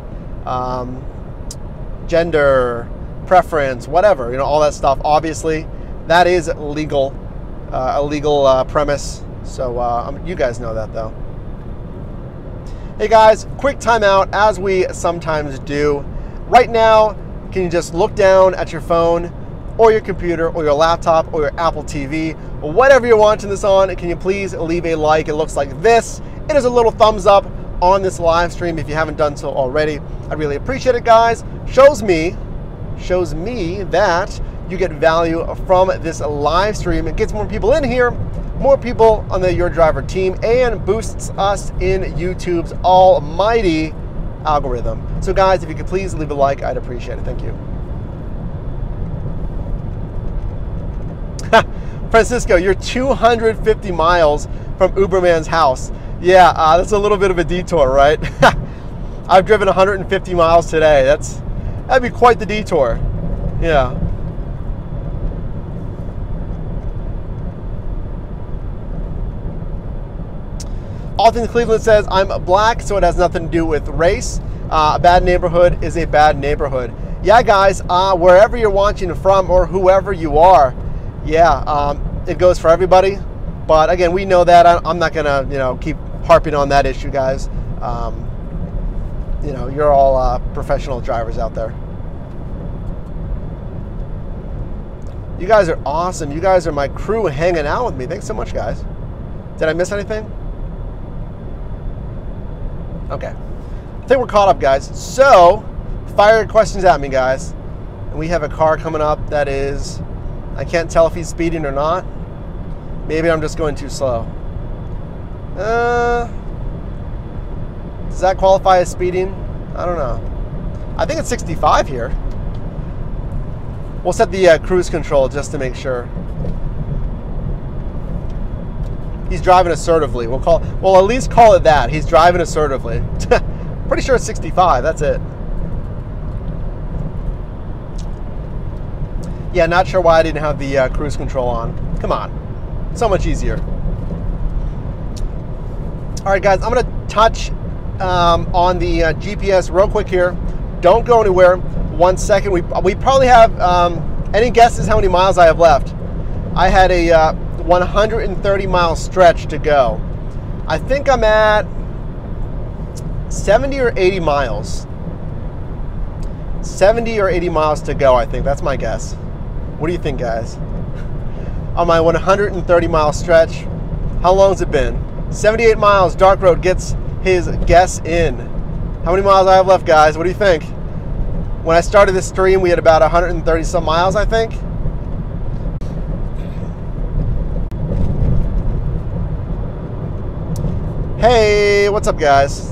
gender, preference, whatever, you know, all that stuff. Obviously, that is legal, a legal premise. So you guys know that, though. Hey, guys, quick timeout, as we sometimes do. Right now, can you just look down at your phone or your computer or your laptop or your Apple TV, or whatever you're watching this on, can you please leave a like? It looks like this. It is a little thumbs up on this live stream if you haven't done so already. I really appreciate it, guys. Shows me that you get value from this live stream. It gets more people in here, more people on the Your Driver team, and boosts us in YouTube's almighty algorithm. So guys, if you could please leave a like, I'd appreciate it. Thank you. Francisco, you're 250 miles from Uberman's house. Yeah, that's a little bit of a detour, right? I've driven 150 miles today. That'd be quite the detour. Yeah. All Things Cleveland says, I'm black, so it has nothing to do with race. A bad neighborhood is a bad neighborhood. Yeah, guys, wherever you're watching from or whoever you are, yeah, it goes for everybody. But again, we know that. I'm not gonna, you know, keep harping on that issue, guys. You know, you're all professional drivers out there. You guys are awesome. You guys are my crew hanging out with me. Thanks so much, guys. Did I miss anything? Okay. I think we're caught up, guys. So, fire your questions at me, guys. And we have a car coming up that is, I can't tell if he's speeding or not. Maybe I'm just going too slow. Does that qualify as speeding? I don't know. I think it's 65 here. We'll set the cruise control just to make sure. He's driving assertively. We'll at least call it that. He's driving assertively. Pretty sure it's 65. That's it. Yeah, not sure why I didn't have the cruise control on. Come on. So much easier. All right, guys, I'm going to touch on the GPS real quick here. Don't go anywhere. 1 second. We probably have, any guesses how many miles I have left? I had a 130 mile stretch to go. I think I'm at 70 or 80 miles. 70 or 80 miles to go, I think. That's my guess. What do you think, guys? On my 130 mile stretch, how long has it been? 78 miles. Dark Road gets his guess in. How many miles I have left, guys? What do you think? When I started this stream, we had about 130 some miles, I think. Hey, what's up, guys?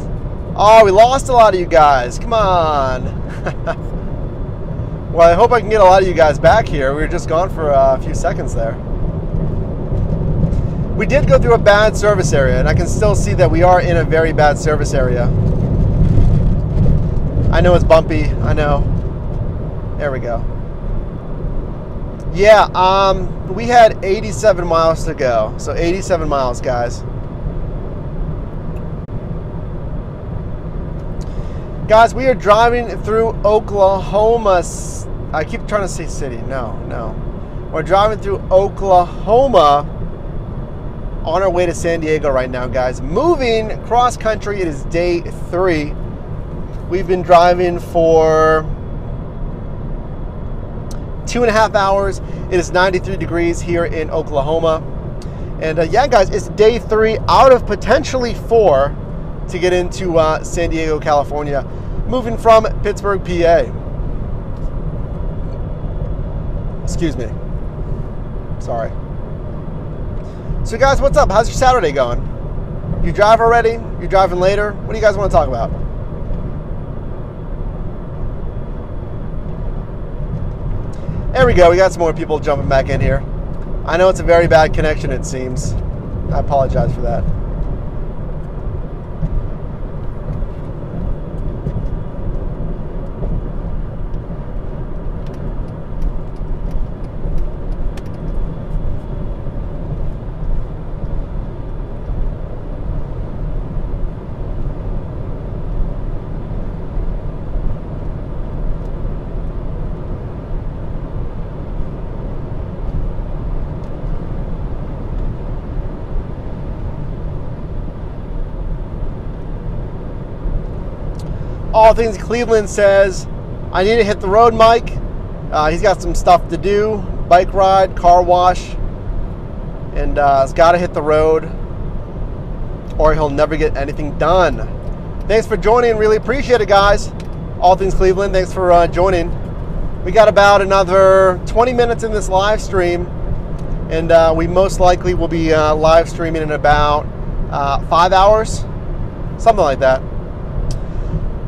Oh, we lost a lot of you guys. Come on. Well, I hope I can get a lot of you guys back here. We were just gone for a few seconds there. We did go through a bad service area, and I can still see that we are in a very bad service area. I know it's bumpy. I know. There we go. Yeah, we had 87 miles to go. So 87 miles, guys. Guys, we are driving through Oklahoma. I keep trying to say city. No. We're driving through Oklahoma on our way to San Diego right now, guys. Moving cross country. It is day 3. We've been driving for 2.5 hours. It is 93 degrees here in Oklahoma. And yeah, guys, it's day 3 out of potentially 4 to get into San Diego, California, moving from Pittsburgh, PA. Excuse me. Sorry. So guys, what's up? How's your Saturday going? You drive already? You driving later? What do you guys want to talk about? There we go. We got some more people jumping back in here. I know it's a very bad connection, it seems. I apologize for that. All Things Cleveland says, I need to hit the road, Mike. He's got some stuff to do, bike ride, car wash, and he's got to hit the road or he'll never get anything done. Thanks for joining. Really appreciate it, guys. All Things Cleveland, thanks for joining. We got about another 20 minutes in this live stream, and we most likely will be live streaming in about 5 hours, something like that.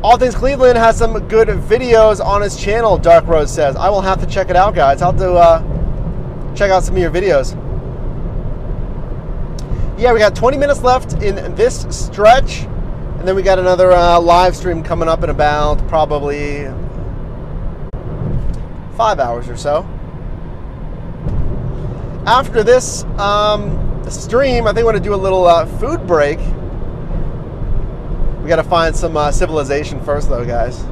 All Things Cleveland has some good videos on his channel, Dark Road says. I will have to check it out, guys. I'll have to check out some of your videos. Yeah, we got 20 minutes left in this stretch, and then we got another live stream coming up in about probably 5 hours or so. After this stream, I think we're going to do a little food break. We got to find some civilization first, though, guys.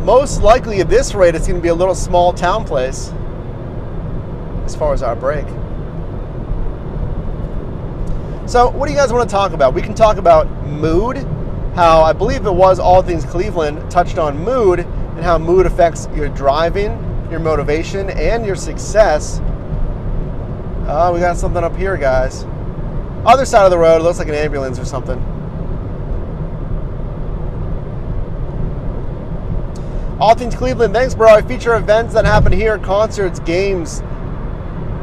Most likely, at this rate, it's going to be a little small town place as far as our break. So, what do you guys want to talk about? We can talk about mood, how I believe it was All Things Cleveland touched on mood and how mood affects your driving, your motivation, and your success. Oh, we got something up here, guys. Other side of the road, it looks like an ambulance or something. All Things Cleveland, thanks, bro. I feature events that happen here, concerts, games,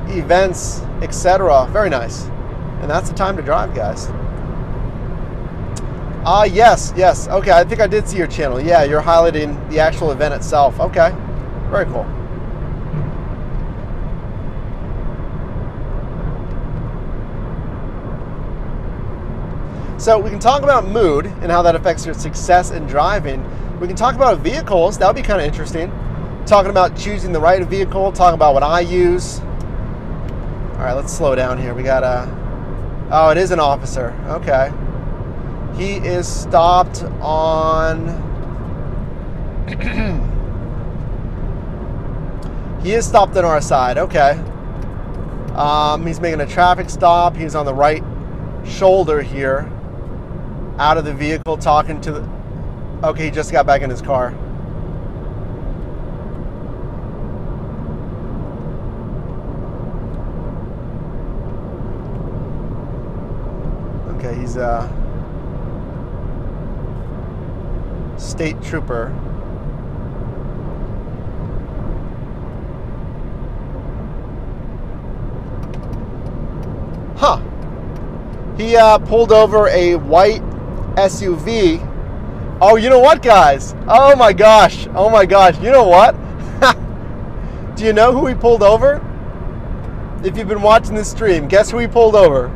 events, etc. Very nice. And that's the time to drive, guys. Yes. Okay, I think I did see your channel. Yeah, you're highlighting the actual event itself. Okay, very cool. So we can talk about mood and how that affects your success in driving. We can talk about vehicles. That would be kind of interesting. Talking about choosing the right vehicle. Talking about what I use. All right, let's slow down here. We got a... Oh, it is an officer. Okay. He is stopped on... He is stopped on our side. Okay. He's making a traffic stop. He's on the right shoulder here, out of the vehicle, talking to the... Okay, he just got back in his car. Okay, he's a state trooper. Huh. He pulled over a white SUV. Oh, you know what, guys? Oh my gosh. Oh my gosh. You know what? Do you know who he pulled over? If you've been watching this stream, guess who he pulled over?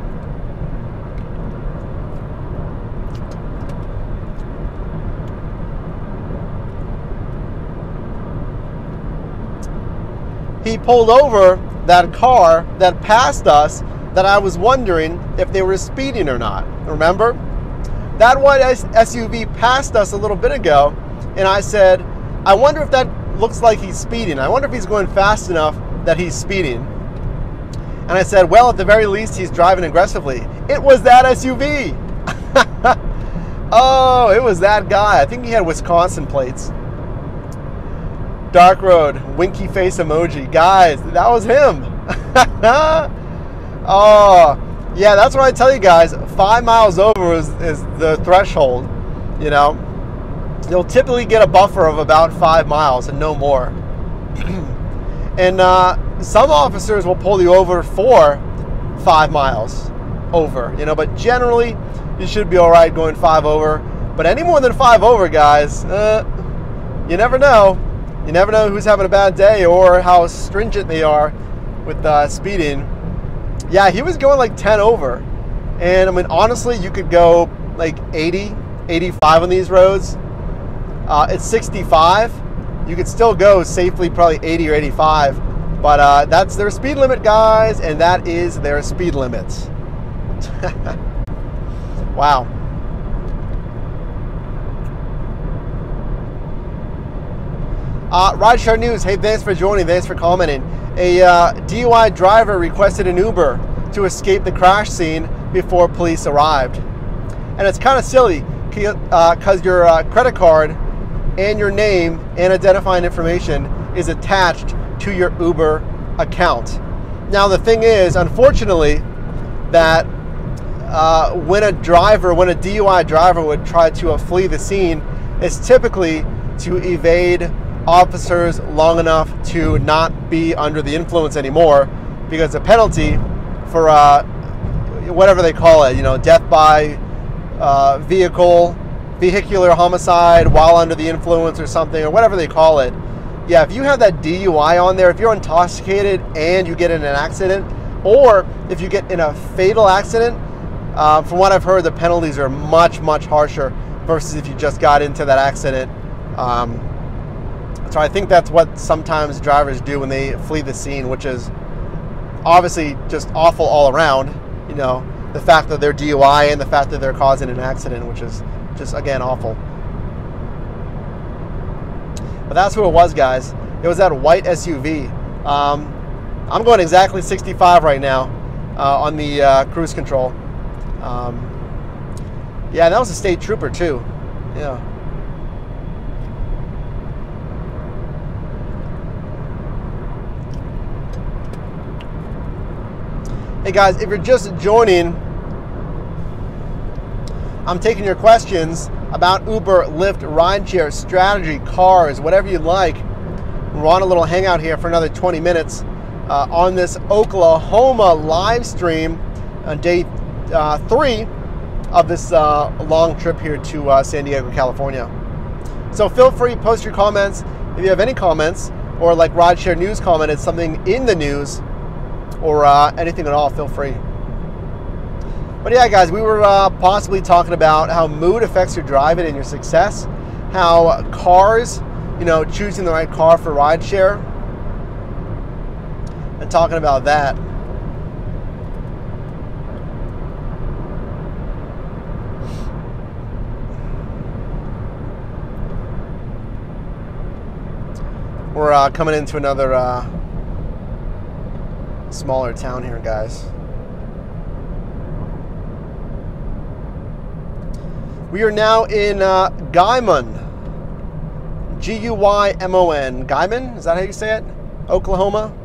He pulled over that car that passed us, that I was wondering if they were speeding or not. Remember? That white SUV passed us a little bit ago, and I said, I wonder if that looks like he's speeding. I wonder if he's going fast enough that he's speeding. And I said, well, at the very least, he's driving aggressively. It was that SUV. Oh, it was that guy. I think he had Wisconsin plates. Dark Road, winky face emoji. Guys, that was him. Oh, yeah, that's what I tell you guys. 5 miles over is the threshold. You know, you'll typically get a buffer of about 5 miles and no more. And some officers will pull you over for 5 miles over, you know, but generally you should be all right going 5 over. But any more than 5 over, guys, you never know. You never know who's having a bad day or how stringent they are with speeding. Yeah, he was going like 10 over. And I mean, honestly, you could go like 80, 85 on these roads. It's 65. You could still go safely probably 80 or 85. But that's their speed limit, guys. And that is their speed limit. Wow. Rideshare News, hey, thanks for joining, thanks for commenting. A DUI driver requested an Uber to escape the crash scene before police arrived. And it's kind of silly because your credit card and your name and identifying information is attached to your Uber account. Now the thing is, unfortunately, that when a DUI driver would try to flee the scene, it's typically to evade officers long enough to not be under the influence anymore, because the penalty for whatever they call it, you know, death by vehicular homicide while under the influence or something, or whatever they call it. Yeah, if you have that DUI on there, if you're intoxicated and you get in an accident, or if you get in a fatal accident, from what I've heard, the penalties are much, much harsher versus if you just got into that accident. So I think that's what sometimes drivers do when they flee the scene, which is obviously just awful all around. You know, the fact that they're DUI and the fact that they're causing an accident, which is just, again, awful. But that's who it was, guys. It was that white SUV. I'm going exactly 65 right now on the cruise control. Yeah, that was a state trooper too. Yeah. Hey guys, if you're just joining, I'm taking your questions about Uber, Lyft, rideshare, strategy, cars, whatever you'd like. We're on a little hangout here for another 20 minutes on this Oklahoma live stream on day 3 of this long trip here to San Diego, California. So feel free to post your comments. If you have any comments, or like Rideshare News commented something in the news, or anything at all, feel free. But yeah, guys, we were possibly talking about how mood affects your driving and your success, how cars, you know, choosing the right car for rideshare, and talking about that. We're coming into another smaller town here, guys. We are now in Guymon. Guymon. Guymon? Is that how you say it? Oklahoma.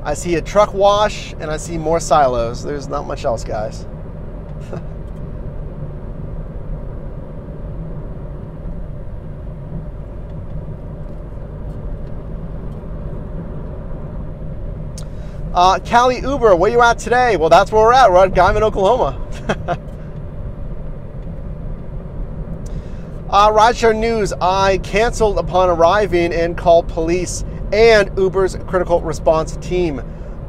I see a truck wash and I see more silos. There's not much else, guys. Cali Uber, where you at today? Well, that's where we're at. We're at Guymon, Oklahoma. Rideshare news. I canceled upon arriving and called police and Uber's critical response team.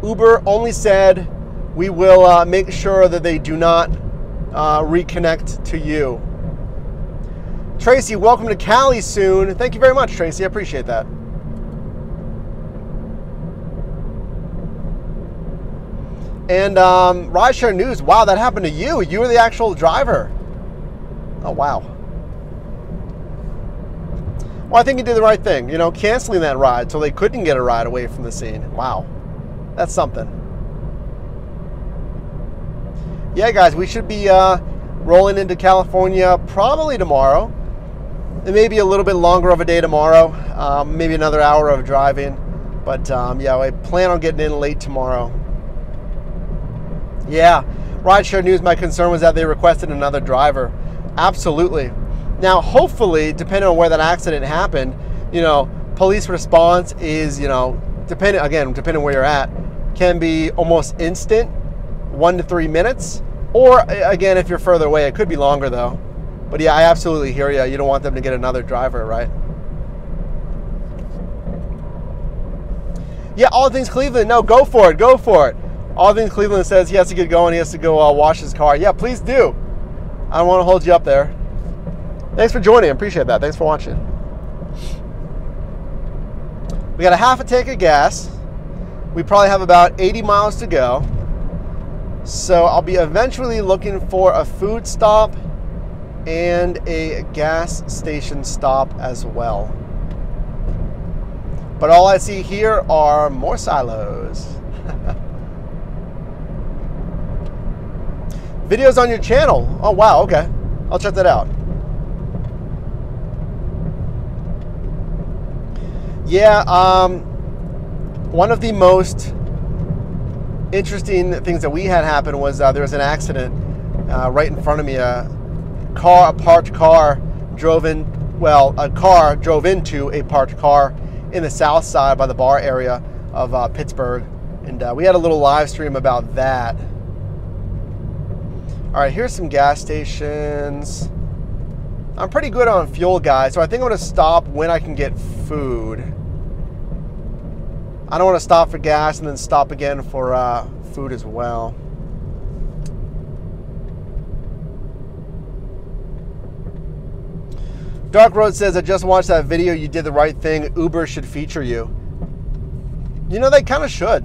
Uber only said, we will make sure that they do not reconnect to you. Tracy, welcome to Cali soon. Thank you very much, Tracy. I appreciate that. And rideshare news. Wow, that happened to you. You were the actual driver. Oh, wow. Well, I think you did the right thing, you know, canceling that ride so they couldn't get a ride away from the scene. Wow, that's something. Yeah, guys, we should be rolling into California probably tomorrow. It may be a little bit longer of a day tomorrow, maybe another hour of driving. But yeah, I plan on getting in late tomorrow. Yeah, rideshare news, my concern was that they requested another driver. Absolutely. Now, hopefully, depending on where that accident happened, you know, police response is, you know, depending on where you're at, can be almost instant, 1 to 3 minutes. Or, again, if you're further away, it could be longer, though. But, yeah, I absolutely hear you. You don't want them to get another driver, right? Yeah, All Things Cleveland. No, go for it. Go for it. All Things Cleveland says he has to get going. He has to go wash his car. Yeah, please do. I don't want to hold you up there. Thanks for joining. I appreciate that. Thanks for watching. We got a half a tank of gas. We probably have about 80 miles to go. So I'll be eventually looking for a food stop and a gas station stop as well. But all I see here are more silos. Videos on your channel. Oh, wow. Okay. I'll check that out. Yeah, one of the most interesting things that we had happen was there was an accident right in front of me. A parked car drove in, well, a car drove into a parked car in the south side by the bar area of Pittsburgh. And we had a little live stream about that. All right, here's some gas stations. I'm pretty good on fuel, guys, so I think I'm going to stop when I can get food. I don't want to stop for gas and then stop again for food as well. Dark Road says, I just watched that video. You did the right thing. Uber should feature you. You know, they kind of should.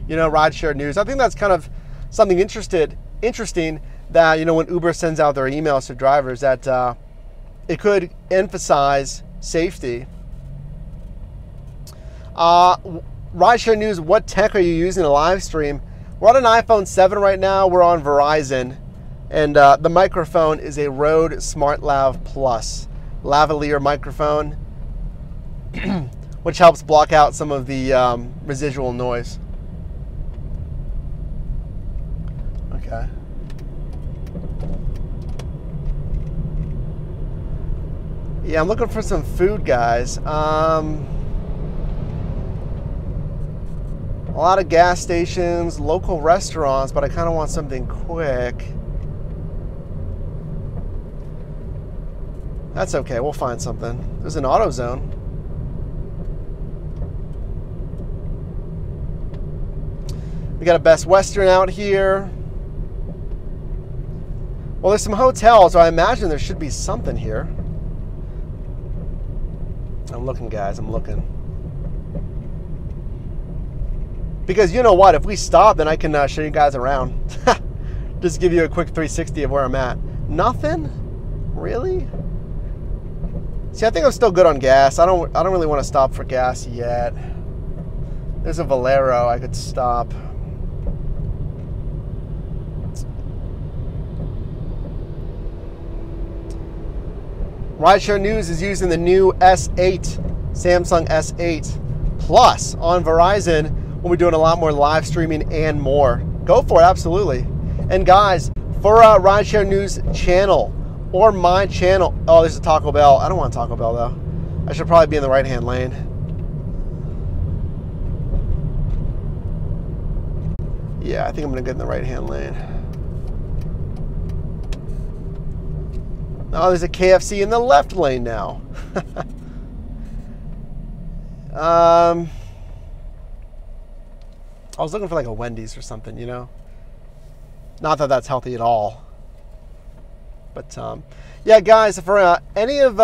You know, rideshare news. I think that's kind of something interesting that, you know, when Uber sends out their emails to drivers, that it could emphasize safety. Rideshare news, what tech are you using to live stream? We're on an iPhone 7 right now. We're on Verizon. And the microphone is a Rode SmartLav Plus lavalier microphone, which helps block out some of the residual noise. Okay. Yeah, I'm looking for some food, guys. A lot of gas stations, local restaurants, but I kind of want something quick. That's okay, we'll find something. There's an AutoZone. We got a Best Western out here. Well, there's some hotels, so I imagine there should be something here. I'm looking, guys, I'm looking. Because you know what, if we stop, then I can show you guys around. Just give you a quick 360 of where I'm at. Nothing? Really? See, I think I'm still good on gas. I don't really want to stop for gas yet. There's a Valero I could stop. Rideshare News is using the new S8, Samsung S8 Plus on Verizon. We'll be doing a lot more live streaming and more. Go for it, absolutely. And guys, for Rideshare News channel or my channel, oh, there's a Taco Bell. I don't want Taco Bell though. I should probably be in the right-hand lane. Yeah, I think I'm gonna get in the right-hand lane. Oh, there's a KFC in the left lane now. I was looking for like a Wendy's or something, you know? Not that that's healthy at all. But yeah, guys, for any of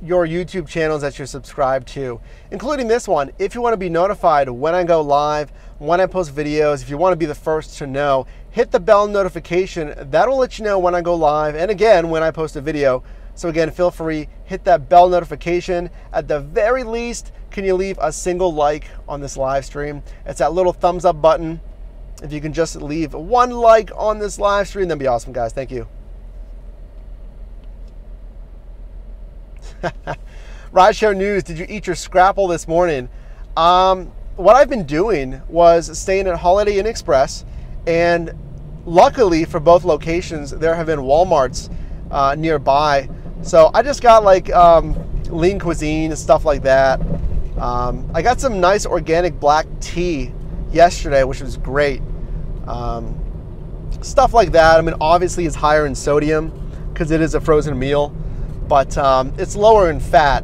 your YouTube channels that you're subscribed to, including this one, if you want to be notified when I go live, when I post videos, if you want to be the first to know, hit the bell notification. That'll let you know when I go live and again when I post a video. So again, feel free, hit that bell notification. At the very least, can you leave a single like on this live stream? It's that little thumbs up button. If you can just leave one like on this live stream, that'd be awesome, guys. Thank you. Rideshare News, did you eat your Scrapple this morning? What I've been doing was staying at Holiday Inn Express, and luckily for both locations, there have been Walmarts nearby. So I just got like lean cuisine and stuff like that. I got some nice organic black tea yesterday, which was great. Stuff like that. I mean, obviously it's higher in sodium because it is a frozen meal, but it's lower in fat,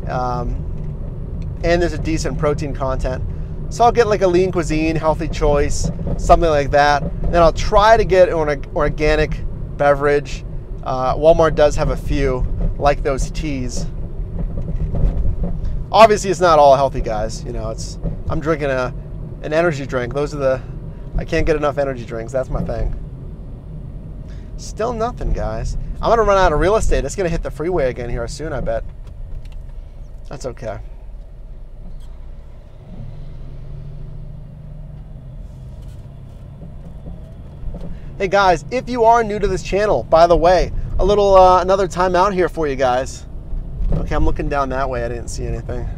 and there's a decent protein content. So I'll get like a lean cuisine, healthy choice, something like that. Then I'll try to get an organic beverage. Walmart does have a few, like those teas. Obviously, it's not all healthy, guys. You know, I'm drinking an energy drink. I can't get enough energy drinks. That's my thing. Still nothing, guys. I'm gonna run out of real estate. It's gonna hit the freeway again here soon, I bet. That's okay. Hey guys, if you are new to this channel, by the way, a little another timeout here for you guys. Okay, I'm looking down that way. I didn't see anything.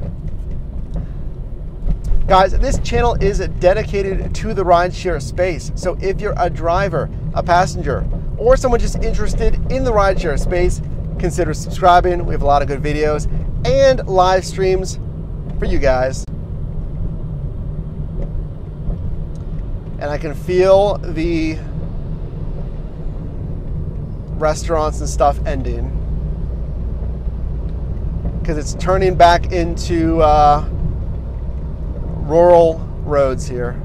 Guys, this channel is dedicated to the rideshare space. So if you're a driver, a passenger, or someone just interested in the rideshare space, consider subscribing. We have a lot of good videos and live streams for you guys. And I can feel the restaurants and stuff ending because it's turning back into rural roads here.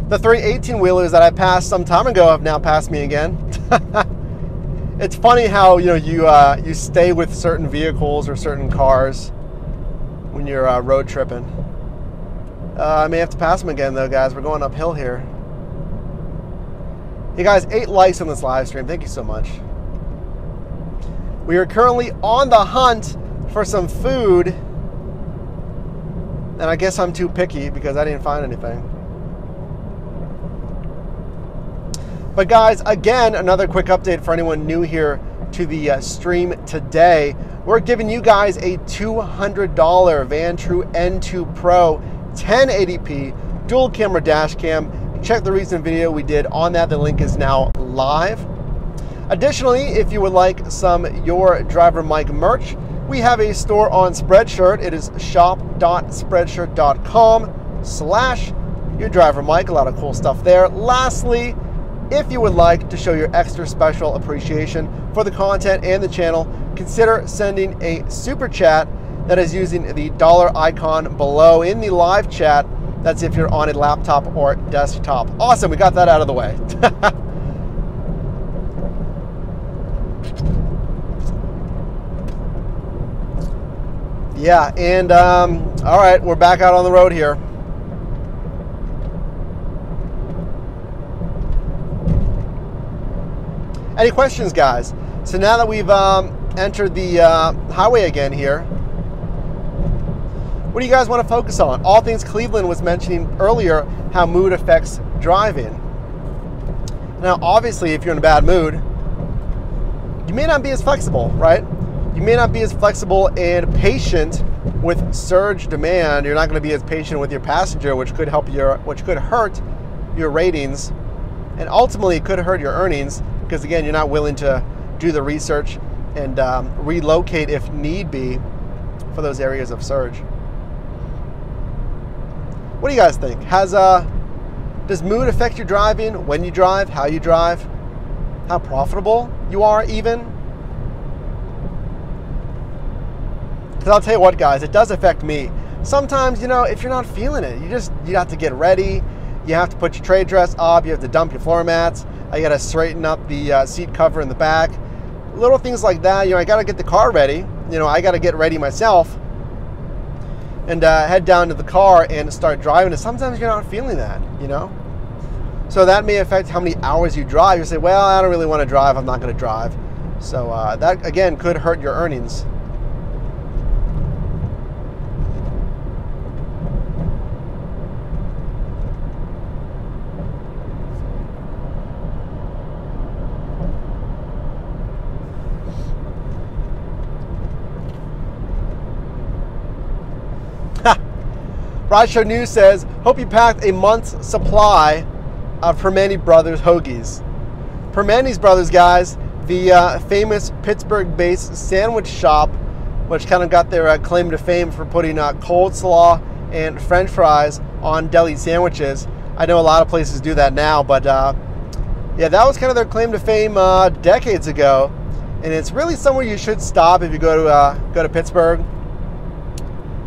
The 3 18-wheelers that I passed some time ago have now passed me again. It's funny how you stay with certain vehicles or certain cars when you're road tripping. I may have to pass them again though, guys. We're going uphill here. Hey guys, 8 likes on this live stream. Thank you so much. We are currently on the hunt for some food, and I guess I'm too picky because I didn't find anything. But guys, again, another quick update for anyone new here to the stream today. We're giving you guys a $200 Vantrue N2 Pro 1080p dual camera dash cam. Check the recent video we did on that. The link is now live. Additionally, if you would like some Your Driver Mike merch, we have a store on Spreadshirt. It is shop.spreadshirt.com/YourDriverMike. A lot of cool stuff there. Lastly, if you would like to show your extra special appreciation for the content and the channel, consider sending a super chat that is using the dollar icon below in the live chat. That's if you're on a laptop or desktop. Awesome, we got that out of the way. Yeah, and all right, we're back out on the road here. Any questions, guys? So now that we've entered the highway again here, what do you guys want to focus on? All Things Cleveland was mentioning earlier how mood affects driving. Now, obviously, if you're in a bad mood, you may not be as flexible, right? You may not be as flexible and patient with surge demand. You're not going to be as patient with your passenger, which could hurt your ratings, and ultimately it could hurt your earnings because, again, you're not willing to do the research and relocate if need be for those areas of surge. What do you guys think? Does mood affect your driving, when you drive, how you drive, how profitable you are even? Because I'll tell you what, guys, it does affect me. Sometimes, if you're not feeling it, you have to get ready. You have to put your trade dress up. You have to dump your floor mats. I got to straighten up the seat cover in the back. Little things like that. I got to get the car ready. I got to get ready myself and head down to the car and start driving. And sometimes you're not feeling that, So that may affect how many hours you drive. You say, well, I don't really want to drive. I'm not going to drive. So that, again, could hurt your earnings. Rideshare News says, hope you packed a month's supply of Primanti Brothers hoagies. Primanti Brothers, guys, the famous Pittsburgh-based sandwich shop, which kind of got their claim to fame for putting coleslaw and French fries on deli sandwiches. I know a lot of places do that now, but yeah, that was kind of their claim to fame decades ago, and it's really somewhere you should stop if you go to Pittsburgh.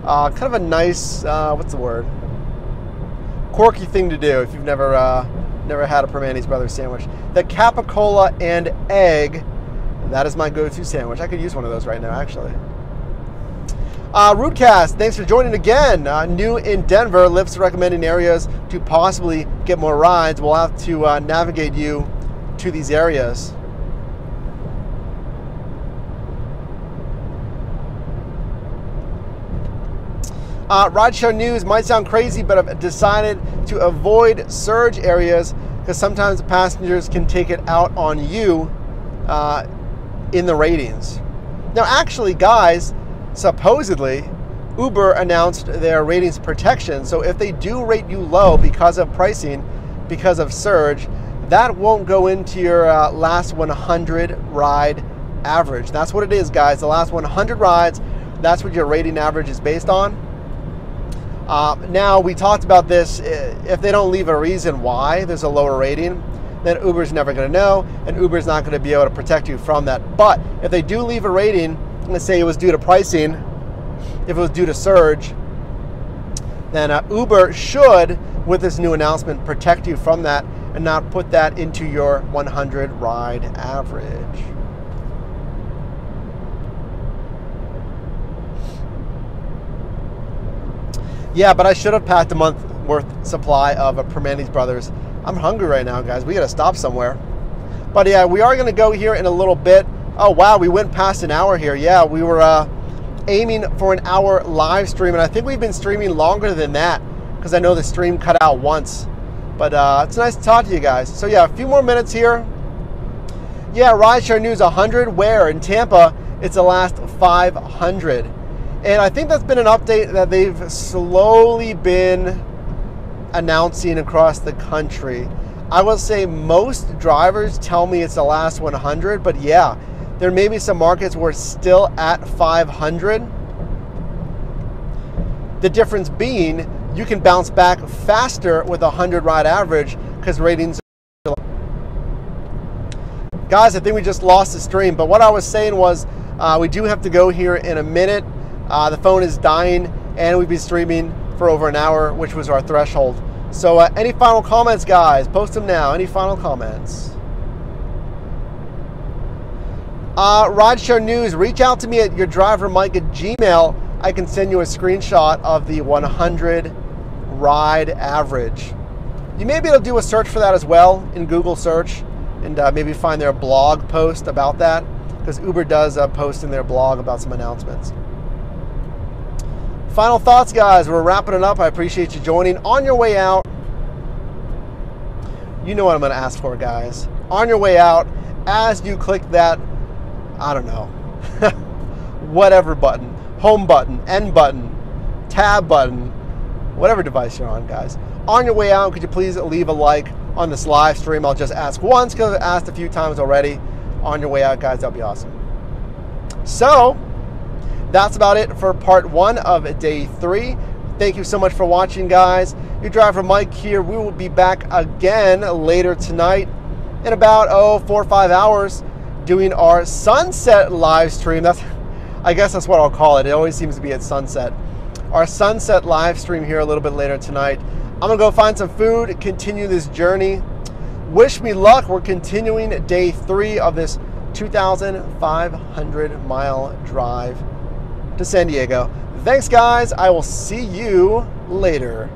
Kind of a nice, what's the word? Quirky thing to do if you've never had a Primanti Brothers sandwich. The Capicola and egg, that is my go-to sandwich. I could use one of those right now, actually. Rootcast, thanks for joining again. New in Denver, Lyft's recommending areas to possibly get more rides. We'll have to navigate you to these areas. Rideshare News might sound crazy, but I've decided to avoid surge areas because sometimes passengers can take it out on you in the ratings. Now, actually, guys, supposedly, Uber announced their ratings protection. So if they do rate you low because of pricing, because of surge, that won't go into your last 100 ride average. That's what it is, guys. The last 100 rides, that's what your rating average is based on. Now, we talked about this. If they don't leave a reason why there's a lower rating, then Uber's never going to know, and Uber's not going to be able to protect you from that. But if they do leave a rating, let's say it was due to pricing, if it was due to surge, then Uber should, with this new announcement, protect you from that and not put that into your 100 ride average. Yeah, but I should have packed a month worth supply of Primanti Brothers. I'm hungry right now, guys. We got to stop somewhere. But yeah, we are going to go here in a little bit. Oh, wow, we went past an hour here. Yeah, we were aiming for an hour live stream, and I think we've been streaming longer than that because I know the stream cut out once. But it's nice to talk to you guys. So yeah, a few more minutes here. Yeah, Rideshare News 100. Where? In Tampa, it's the last 500. And I think that's been an update that they've slowly been announcing across the country. I will say most drivers tell me it's the last 100, but yeah, there may be some markets where it's still at 500. The difference being you can bounce back faster with a 100 ride average because ratings are... Guys, I think we just lost the stream, but what I was saying was we do have to go here in a minute. The phone is dying, and we've been streaming for over an hour, which was our threshold. So any final comments, guys? Post them now. Any final comments? Rideshare News, reach out to me at yourdrivermike@gmail. I can send you a screenshot of the 100 ride average. You may be able to do a search for that as well in Google search and maybe find their blog post about that, because Uber does post in their blog about some announcements. Final thoughts, guys. We're wrapping it up. I appreciate you joining. On your way out, you know what I'm going to ask for, guys. On your way out, as you click that, I don't know, whatever button, home button, end button, tab button, whatever device you're on, guys. On your way out, could you please leave a like on this live stream? I'll just ask once because I've asked a few times already. On your way out, guys, that'll be awesome. So, that's about it for part 1 of day 3. Thank you so much for watching, guys. Your driver Mike here. We will be back again later tonight in about 4 or 5 hours doing our sunset live stream. I guess that's what I'll call it. It always seems to be at sunset. Our sunset live stream here a little bit later tonight. I'm gonna go find some food, continue this journey. Wish me luck. We're continuing day 3 of this 2,500 mile drive to San Diego. Thanks, guys. I will see you later.